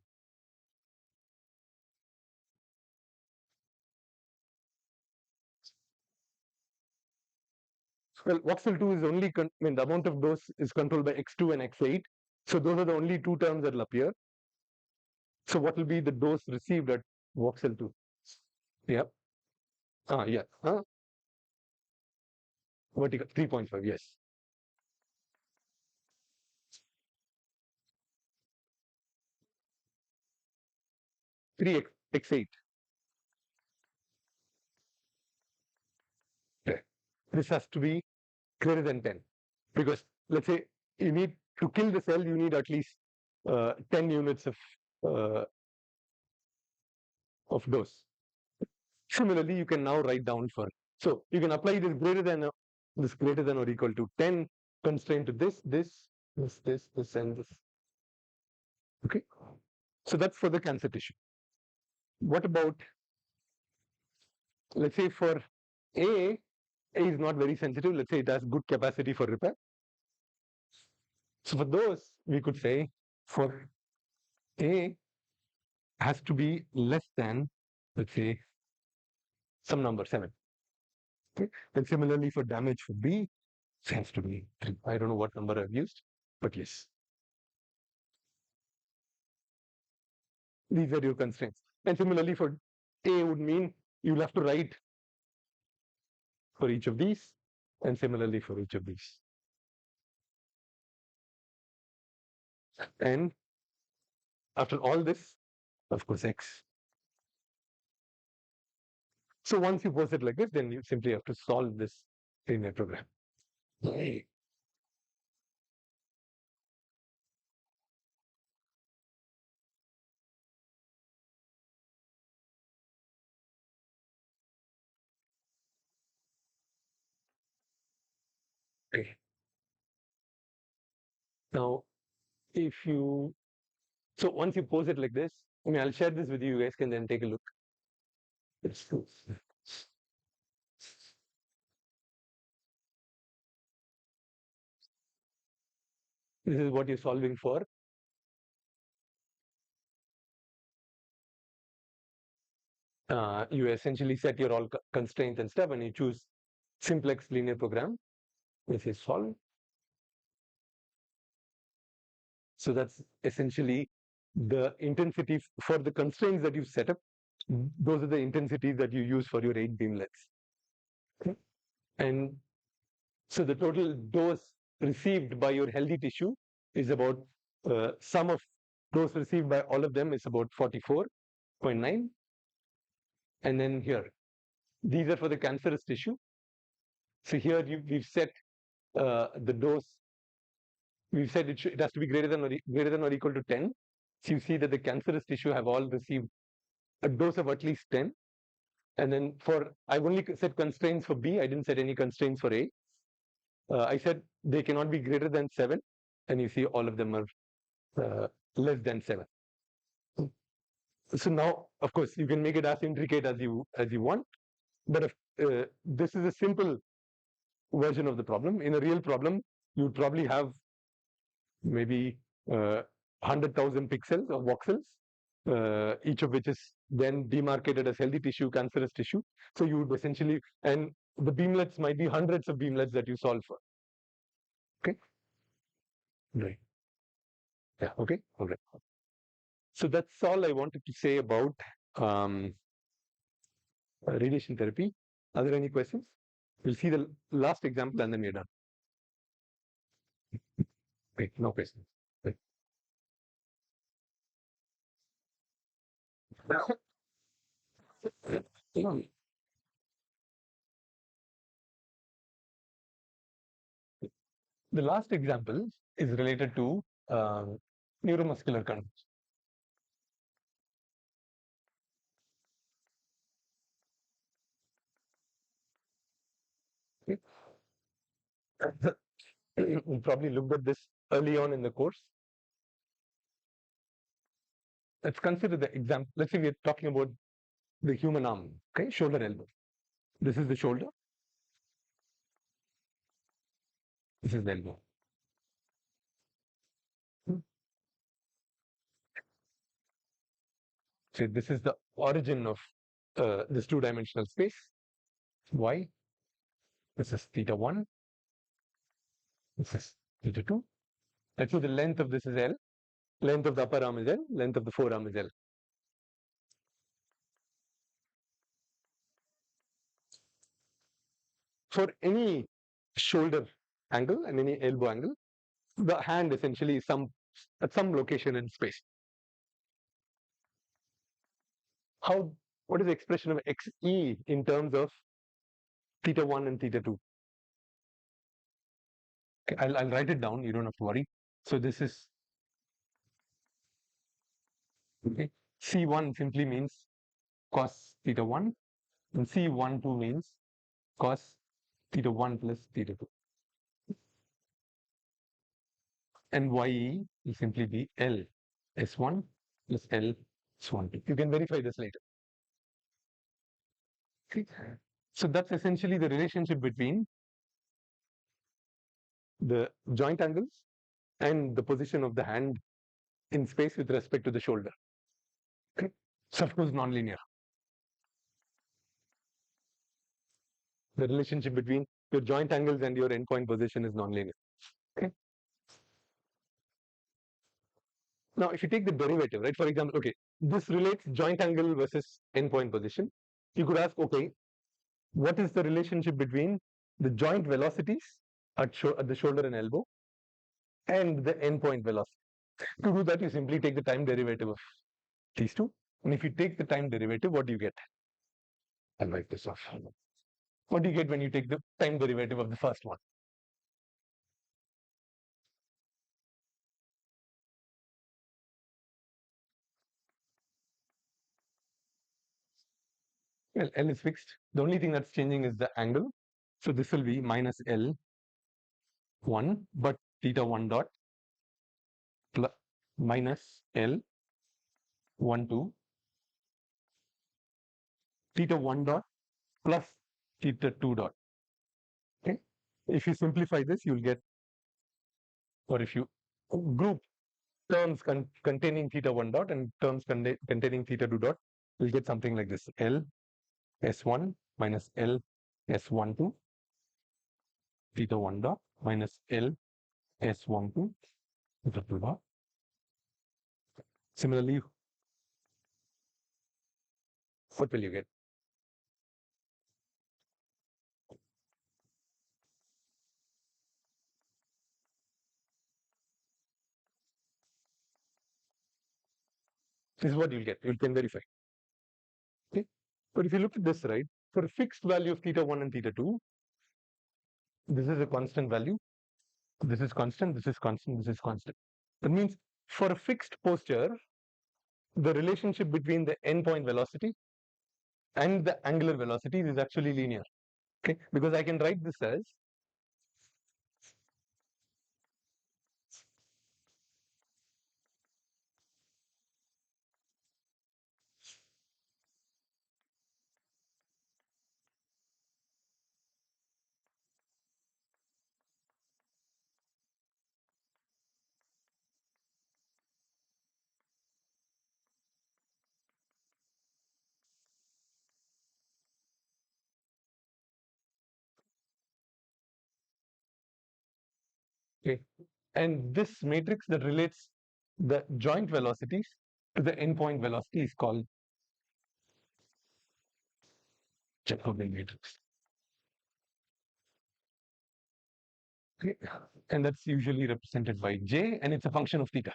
Well, voxel 2 is only, I mean, the amount of dose is controlled by x2 and x8. So those are the only two terms that will appear. So what will be the dose received at voxel 2? Yeah. Yeah. Vertical 3.5, yes. 3x8. Okay. This has to be greater than 10, because let's say you need to kill the cell, you need at least 10 units uh, of dose. Similarly, you can now write down for, so you can apply this greater than or equal to 10 constraint to this, and this. Okay, so that's for the cancer tissue. What about, let's say, for A is not very sensitive. Let's say it has good capacity for repair. So for those, we could say for A, has to be less than, let's say, some number 7. Okay? And similarly for damage for B, it has to be 3. I don't know what number I've used, but yes, these are your constraints. And similarly for A would mean you'll have to write for each of these, and similarly for each of these. And after all this, of course, X. So once you pose it like this, then you simply have to solve this linear program. Okay. Now, if you, so once you pose it like this, I mean, I'll share this with you. You guys can then take a look. This is what you're solving for. You essentially set your all constraints and stuff, and you choose simplex linear program. This is solve. So that's essentially the intensity for the constraints that you set up. Those are the intensities that you use for your 8 beamlets. Okay. And so the total dose received by your healthy tissue is about sum of dose received by all of them is about 44.9. And then here, these are for the cancerous tissue. So here we've set the dose. We've said it has to be greater than or equal to 10. So you see that the cancerous tissue have all received a dose of at least 10. And then I've only set constraints for B. I didn't set any constraints for A. I said they cannot be greater than 7. And you see all of them are less than 7. So now, of course, you can make it as intricate as you want. But this is a simple version of the problem. In a real problem, you would probably have maybe 100,000 pixels or voxels, each of which is then demarcated as healthy tissue, cancerous tissue. So you would essentially, and the beamlets might be hundreds of beamlets that you solve for. Okay. Right. Yeah. Okay. All right. So that's all I wanted to say about um, radiation therapy. Are there any questions? We'll see the last example and then we're done. Okay. No questions. Right. The last example is related to neuromuscular conditions. Okay. We probably looked at this early on in the course. Let's consider the example. Let's say we're talking about the human arm, okay, shoulder, elbow. This is the shoulder. This is the elbow. So this is the origin of this two-dimensional space. Y. This is theta 1. This is theta 2. Let's say the length of this is L. Length of the upper arm is L. Length of the forearm is L. For any shoulder angle and any elbow angle, the hand essentially is at some location in space. What is the expression of xe in terms of theta 1 and theta 2? Okay, I'll write it down. You don't have to worry. So this is okay. C1 simply means cos theta 1, and C12 means cos theta 1 plus theta 2. And YE will simply be L S1 plus L S12. You can verify this later. Okay. So that's essentially the relationship between the joint angles and the position of the hand in space with respect to the shoulder. Okay. So of course nonlinear. The relationship between your joint angles and your endpoint position is nonlinear. Okay. Now, if you take the derivative, right? For example, okay, this relates joint angle versus endpoint position. You could ask, okay, what is the relationship between the joint velocities at the shoulder and elbow and the endpoint velocity? To do that, you simply take the time derivative of these two. And if you take the time derivative, what do you get? I'll write this off. What do you get when you take the time derivative of the first one? Well, L is fixed. The only thing that's changing is the angle. So this will be minus L1, but theta 1 dot plus minus L1 2 theta 1 dot plus theta 2 dot. Okay. If you simplify this, you'll get, or if you group terms containing theta 1 dot and terms containing theta 2 dot, you'll get something like this: L S1 minus L S12 theta 1 dot minus L S12 theta 2 dot. Similarly, what will you get? This is what you'll get. You can verify. Okay. But if you look at this, right, for a fixed value of theta 1 and theta 2, this is a constant value. This is constant, this is constant, this is constant. That means for a fixed posture, the relationship between the endpoint velocity and the angular velocity is actually linear. Okay, because I can write this as okay, and this matrix that relates the joint velocities to the endpoint velocity is called Jacobian matrix. Okay, and that's usually represented by J, and it's a function of theta.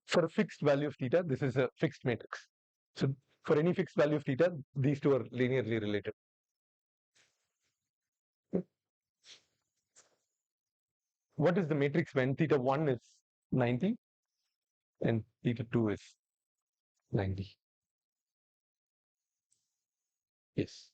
For a fixed value of theta, this is a fixed matrix. So for any fixed value of theta, these two are linearly related. What is the matrix when theta 1 is 90 and theta 2 is 90? Yes.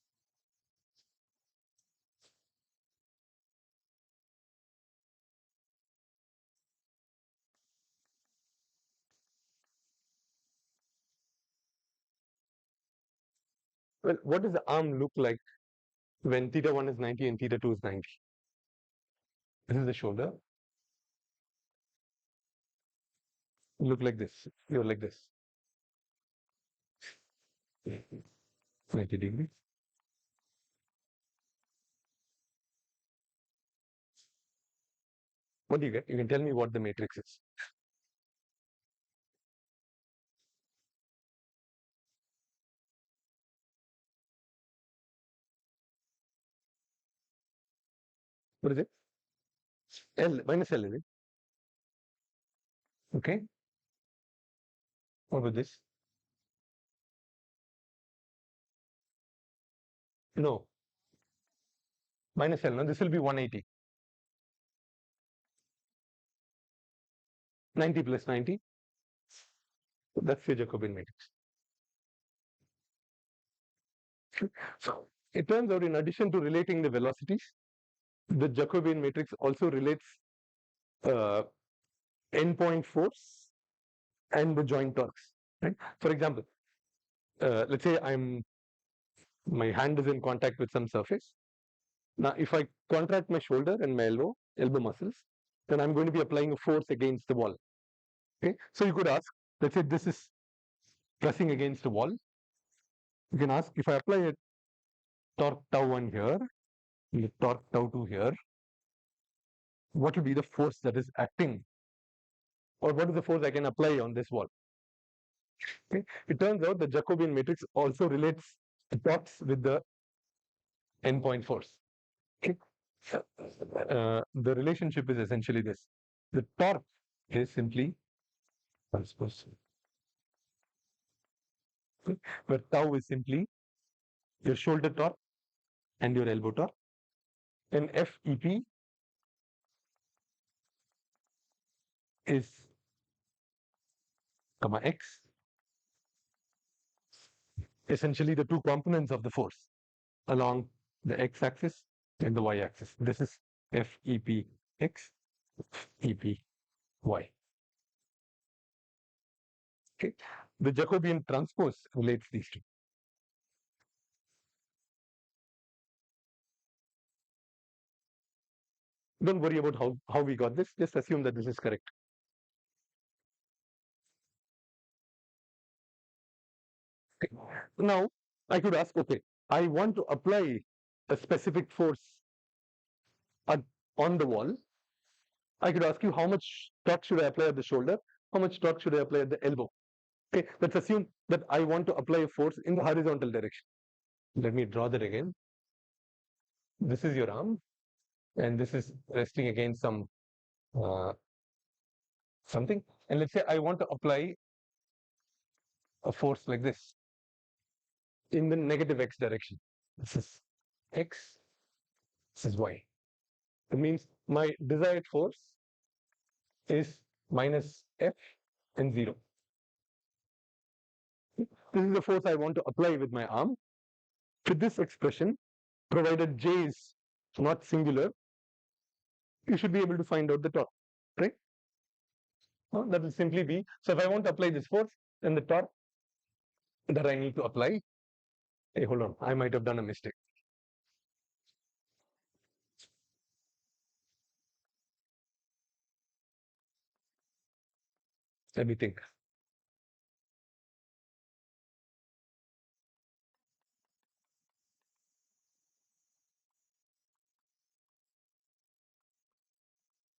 Well, what does the arm look like when theta 1 is 90 and theta 2 is 90? This is the shoulder. Look like this. You're like this. 90 degrees. What do you get? You can tell me what the matrix is. What is it? L minus L, is it? Okay. What about this? No. Minus L. No, this will be 180. 90 plus 90. That's your Jacobian matrix. So it turns out, in addition to relating the velocities, the Jacobian matrix also relates uh, endpoint force and the joint torques. Right? For example, let's say my hand is in contact with some surface, Now, if I contract my shoulder and my elbow muscles, then I'm going to be applying a force against the wall. Okay, so you could ask, let's say this is pressing against the wall. You can ask, if I apply a torque tau 1 here, and the torque tau 2 here, what will be the force that is acting, or what is the force I can apply on this wall? Okay, it turns out the Jacobian matrix also relates the torques with the endpoint force. Okay, the relationship is essentially this: the torque is simply, I suppose, where tau is simply your shoulder torque and your elbow torque, and FEP is comma x, essentially the two components of the force along the x-axis and the y-axis. This is FEP x, EP y. Okay, the Jacobian transpose relates these two. Don't worry about how we got this, just assume that this is correct. Okay. Now, I could ask, okay, I want to apply a specific force on the wall. I could ask you, how much torque should I apply at the shoulder? How much torque should I apply at the elbow? Okay, let's assume that I want to apply a force in the horizontal direction. Let me draw that again. This is your arm, and this is resting against some something. And let's say I want to apply a force like this in the negative x direction. This is x, this is y. It means my desired force is minus f and 0. This is the force I want to apply with my arm. With this expression, provided j is not singular, you should be able to find out the torque, right? Well, that will simply be, so if I want to apply this force, then the torque that I need to apply, hey, hold on, I might have done a mistake. Let me think.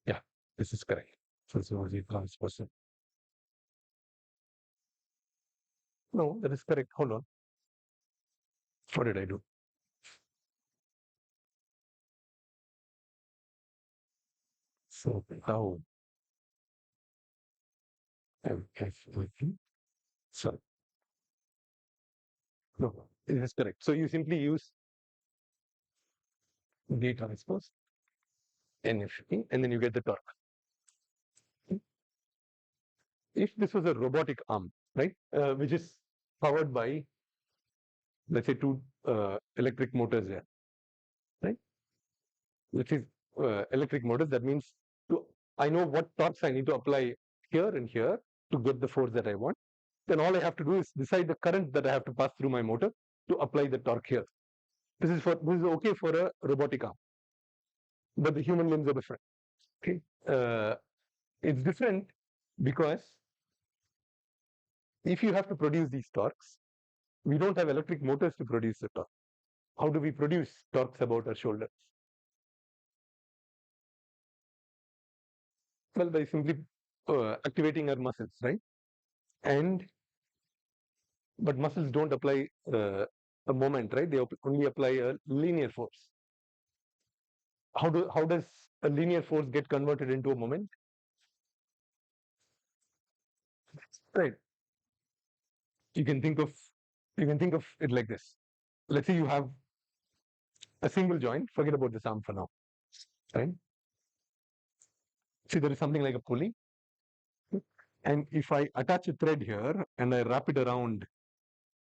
Yeah, this is correct. So this was the transposition. No, that is correct. Hold on. What did I do? So now sorry. No, it is correct. So you simply use D transpose NFP and then you get the torque. If this was a robotic arm, right, which is powered by, let's say, two electric motors there, right? Which is electric motors. That means I know what torques I need to apply here and here to get the force that I want. Then all I have to do is decide the current that I have to pass through my motor to apply the torque here. This is okay for a robotic arm, but the human limbs are different. Okay, it's different because if you have to produce these torques, we don't have electric motors to produce the torque. How do we produce torques about our shoulders? Well, by simply activating our muscles, right? But muscles don't apply a moment, right? They only apply a linear force. How does a linear force get converted into a moment? Right. You can think of it like this. Let's say you have a single joint. Forget about this arm for now, right? See, there is something like a pulley, and if I attach a thread here and I wrap it around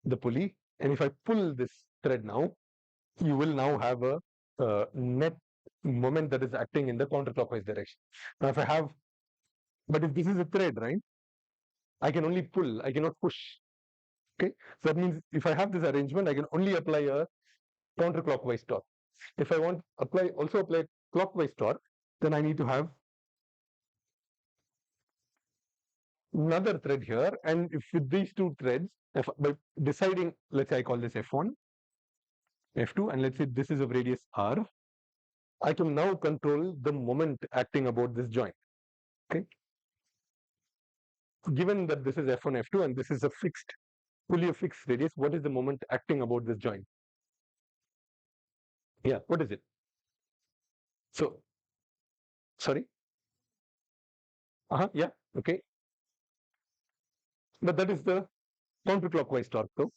the pulley, and if I pull this thread now, you will now have a net moment that is acting in the counterclockwise direction. Now, but if this is a thread, right, I can only pull, I cannot push. Okay, so that means if I have this arrangement, I can only apply a counterclockwise torque. If I want also apply clockwise torque, then I need to have another thread here, and if with these two threads, if by deciding, let's say I call this F1, F2, and let's say this is of radius R, I can now control the moment acting about this joint. Okay. Given that this is F1, F2, and this is a fixed, fully a fixed radius, what is the moment acting about this joint? Yeah, what is it? So, sorry. Yeah, okay. But that is the counterclockwise torque, though.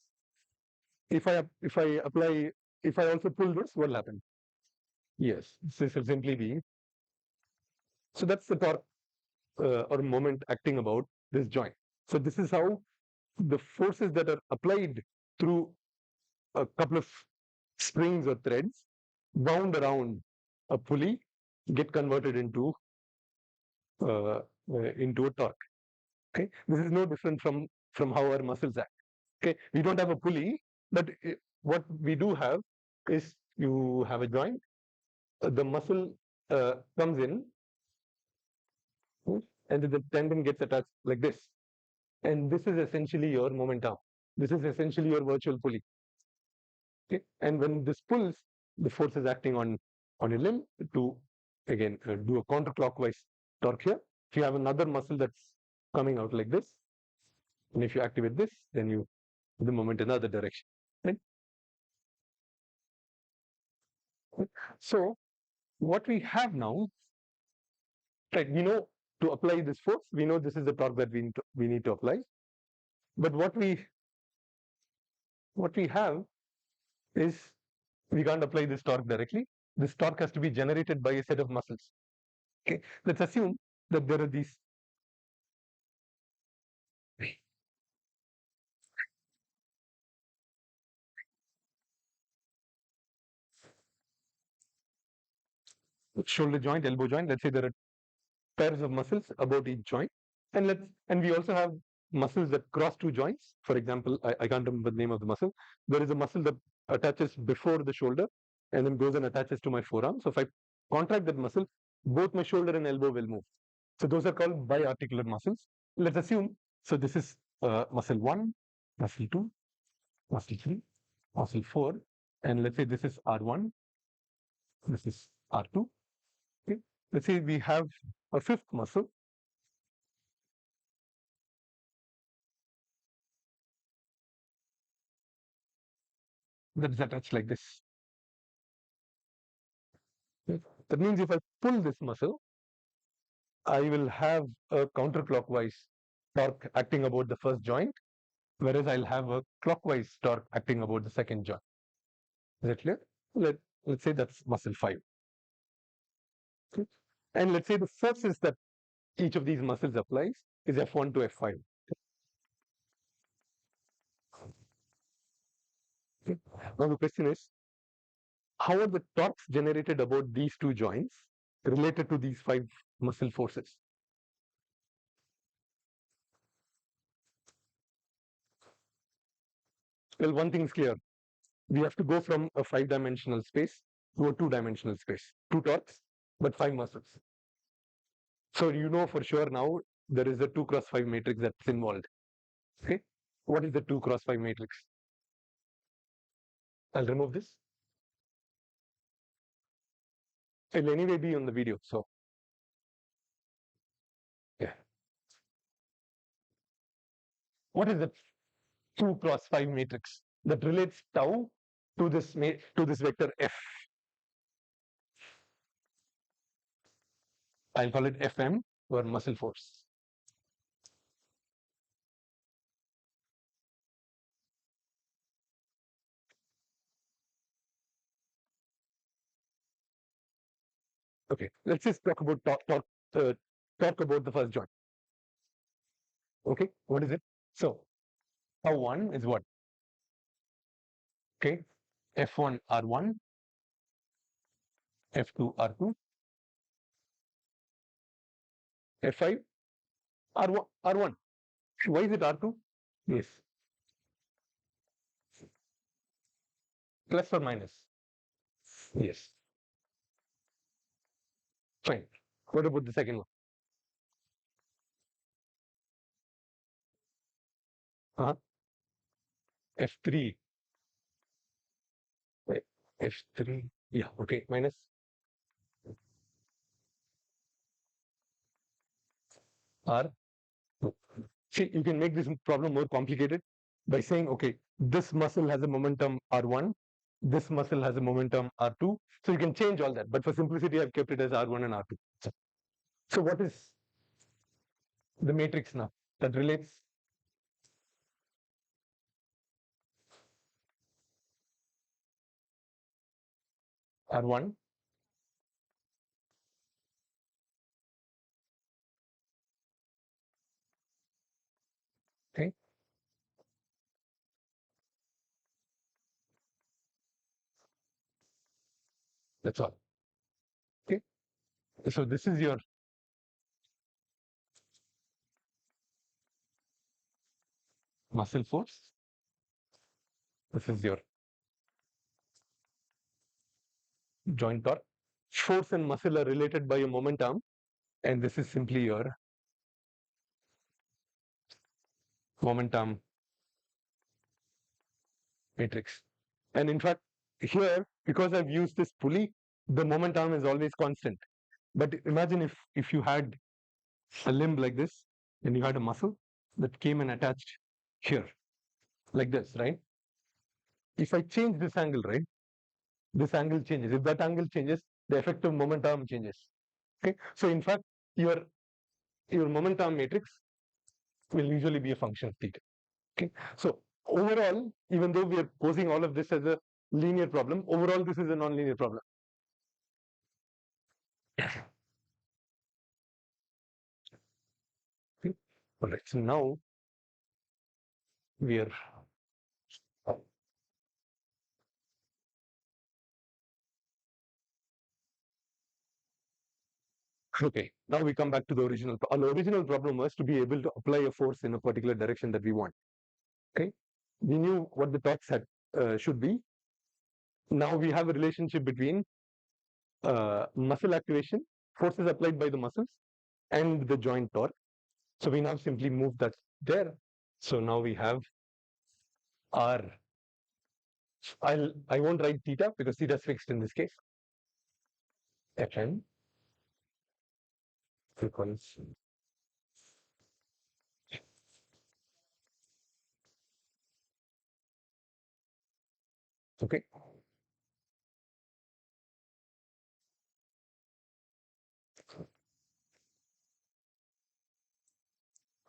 If I apply, if I also pull this, what will happen? Yes, this will simply be. So that's the torque or moment acting about this joint. So this is how the forces that are applied through a couple of springs or threads wound around a pulley get converted into a torque. Okay, this is no different from how our muscles act. Okay, we don't have a pulley, but what we do have is you have a joint, the muscle comes in, and the tendon gets attached like this, and this is essentially your momentum. This is essentially your virtual pulley. Okay, and when this pulls, the force is acting on your limb to again do a counterclockwise torque here. If you have another muscle that's coming out like this, and if you activate this, then you the moment in the other direction. Right? So what we have now, right? We know to apply this force. We know this is the torque that we need to apply. But what we have is we can't apply this torque directly. This torque has to be generated by a set of muscles. Okay, let's assume that there are these. Shoulder joint, elbow joint. Let's say there are pairs of muscles about each joint, and we also have muscles that cross two joints. For example, I can't remember the name of the muscle. There is a muscle that attaches before the shoulder and then goes and attaches to my forearm. So if I contract that muscle, both my shoulder and elbow will move. So those are called biarticular muscles. Let's assume, so this is muscle 1, muscle 2, muscle 3, muscle 4, and let's say this is R1, this is R2. Okay. Let's say we have a fifth muscle. That is attached like this. That means if I pull this muscle, I will have a counterclockwise torque acting about the first joint, whereas I'll have a clockwise torque acting about the second joint. Is that clear? Let's say that's muscle 5. Okay. And let's say the forces that each of these muscles applies is F1 to F5. Okay. Now the question is, how are the torques generated about these two joints related to these 5 muscle forces? Well, one thing is clear. We have to go from a 5-dimensional space to a 2-dimensional space. 2 torques, but 5 muscles. So you know for sure now there is a 2 cross 5 matrix that's involved. Okay. What is the 2 cross 5 matrix? I'll remove this. It'll anyway be on the video. So yeah. What is the 2 cross 5 matrix that relates tau to this vector F? I'll call it Fm, or muscle force. Okay, let's just talk about talk about the first joint. Okay, what is it? So tau 1 is what? Okay, F1 R1, F2 R2, F5 R1 R1. Why is it R2? Yes, plus or minus. Yes. Fine. What about the second one? Uh, F3. F3. Yeah. Okay. Minus R. See, you can make this problem more complicated by saying, okay, this muscle has a momentum R1, this muscle has a momentum R2. So you can change all that. But for simplicity, I've kept it as R1 and R2. So what is the matrix now that relates R1? Okay, that's all. Okay, so this is your muscle force. This is your joint torque. Force and muscle are related by a momentum, and this is simply your momentum matrix. And in fact, here, because I've used this pulley, the momentum is always constant. But imagine if you had a limb like this, and you had a muscle that came and attached here, like this, right? If I change this angle, right, this angle changes. If that angle changes, the effective momentum changes. Okay, so in fact, your momentum matrix will usually be a function of theta. Okay, so overall, even though we are posing all of this as a linear problem, overall this is a non-linear problem. Okay. All right, so now we are okay. Now we come back to the original. The original problem was to be able to apply a force in a particular direction that we want. Okay, we knew what the torques had should be. Now we have a relationship between muscle activation, forces applied by the muscles, and the joint torque. So we now simply move that there. So now we have R. I won't write theta because theta is fixed in this case. Fn equals okay.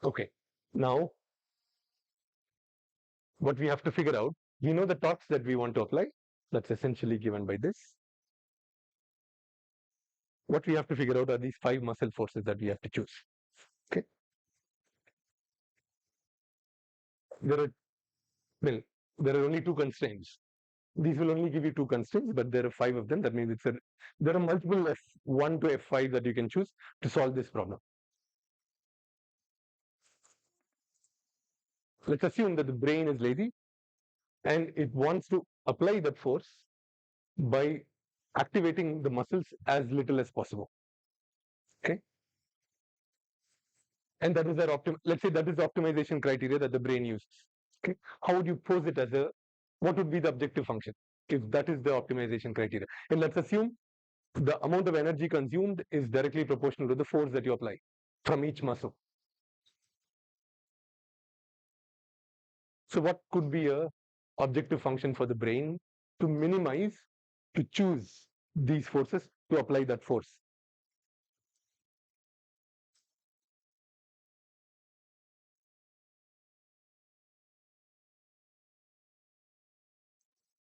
Okay. Now what we have to figure out, we know the torques that we want to apply. That's essentially given by this. What we have to figure out are these 5 muscle forces that we have to choose. Okay. There are well, there are only 2 constraints. These will only give you 2 constraints, but there are 5 of them. That means there are multiple F1 to F5 that you can choose to solve this problem. Let's assume that the brain is lazy and it wants to apply that force by activating the muscles as little as possible. Okay. And that is our let's say that is the optimization criteria that the brain uses. Okay. How would you pose it as what would be the objective function if that is the optimization criteria? And let's assume the amount of energy consumed is directly proportional to the force that you apply from each muscle. So what could be a objective function for the brain to minimize, to choose these forces to apply that force?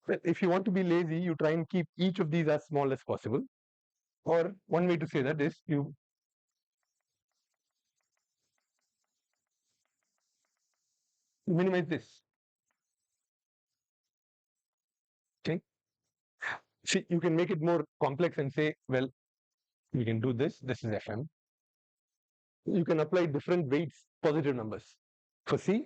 Well, if you want to be lazy, you try and keep each of these as small as possible. Or one way to say that is you minimize this. Okay. See, you can make it more complex and say, well, you can do this. This is Fm. You can apply different weights, positive numbers. For C,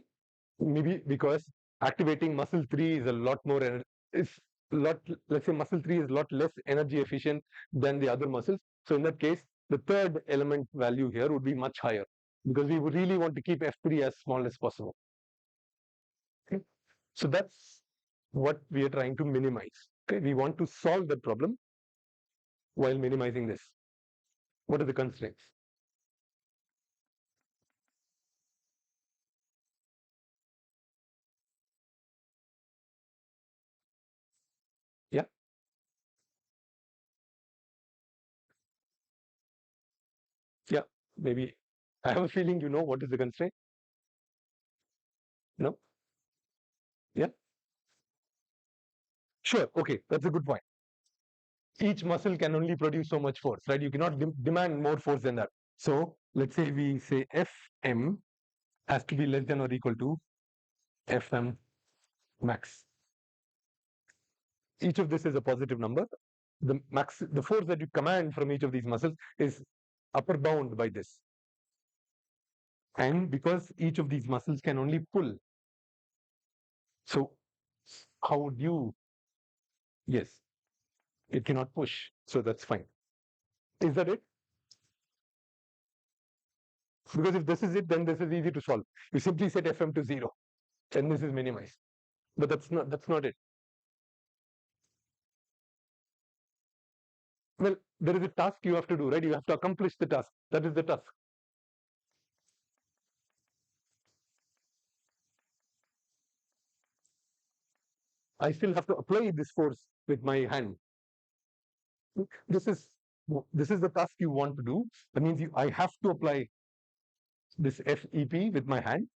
maybe because activating muscle 3 is a lot more is lot, let's say muscle 3 is a lot less energy efficient than the other muscles. So in that case, the third element value here would be much higher because we would really want to keep F3 as small as possible. Okay? So that's what we are trying to minimize. Okay, we want to solve the problem while minimizing this. What are the constraints? Yeah, yeah, maybe. I have a feeling you know what is the constraint. No? Yeah, sure. Okay, that's a good point. Each muscle can only produce so much force, right? You cannot demand more force than that. So let's say we say Fm has to be less than or equal to Fm max. Each of this is a positive number. The force that you command from each of these muscles is upper bound by this. And because each of these muscles can only pull, so how would you? Yes, it cannot push. So that's fine. Is that it? Because if this is it, then this is easy to solve. You simply set Fm to 0, and this is minimized. But that's not it. Well, there is a task you have to do, right? You have to accomplish the task. That is the task. I still have to apply this force with my hand. This is this is the task you want to do. That means I have to apply this FEP with my hand,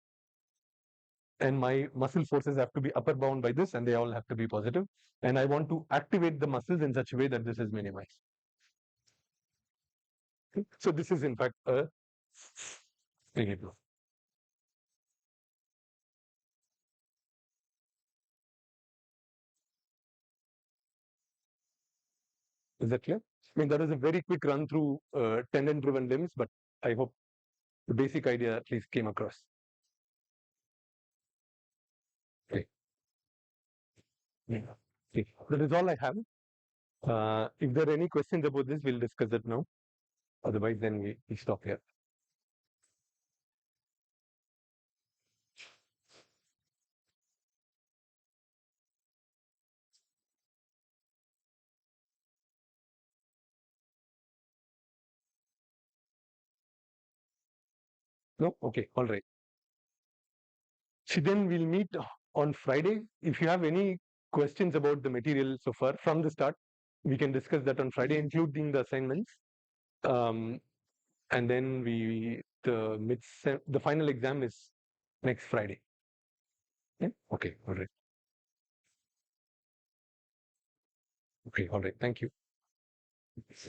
and my muscle forces have to be upper bound by this, and they all have to be positive. And I want to activate the muscles in such a way that this is minimized. Okay? So this is in fact a variable. Is that clear? I mean, that is a very quick run through tendon-driven limbs, but I hope the basic idea at least came across. Okay. Yeah. Okay. That is all I have. If there are any questions about this, we'll discuss it now. Otherwise, then we stop here. No? Okay. All right. So then we'll meet on Friday. If you have any questions about the material so far from the start, we can discuss that on Friday, including the assignments. And then the final exam is next Friday. Yeah? Okay. All right. Okay. All right. Thank you.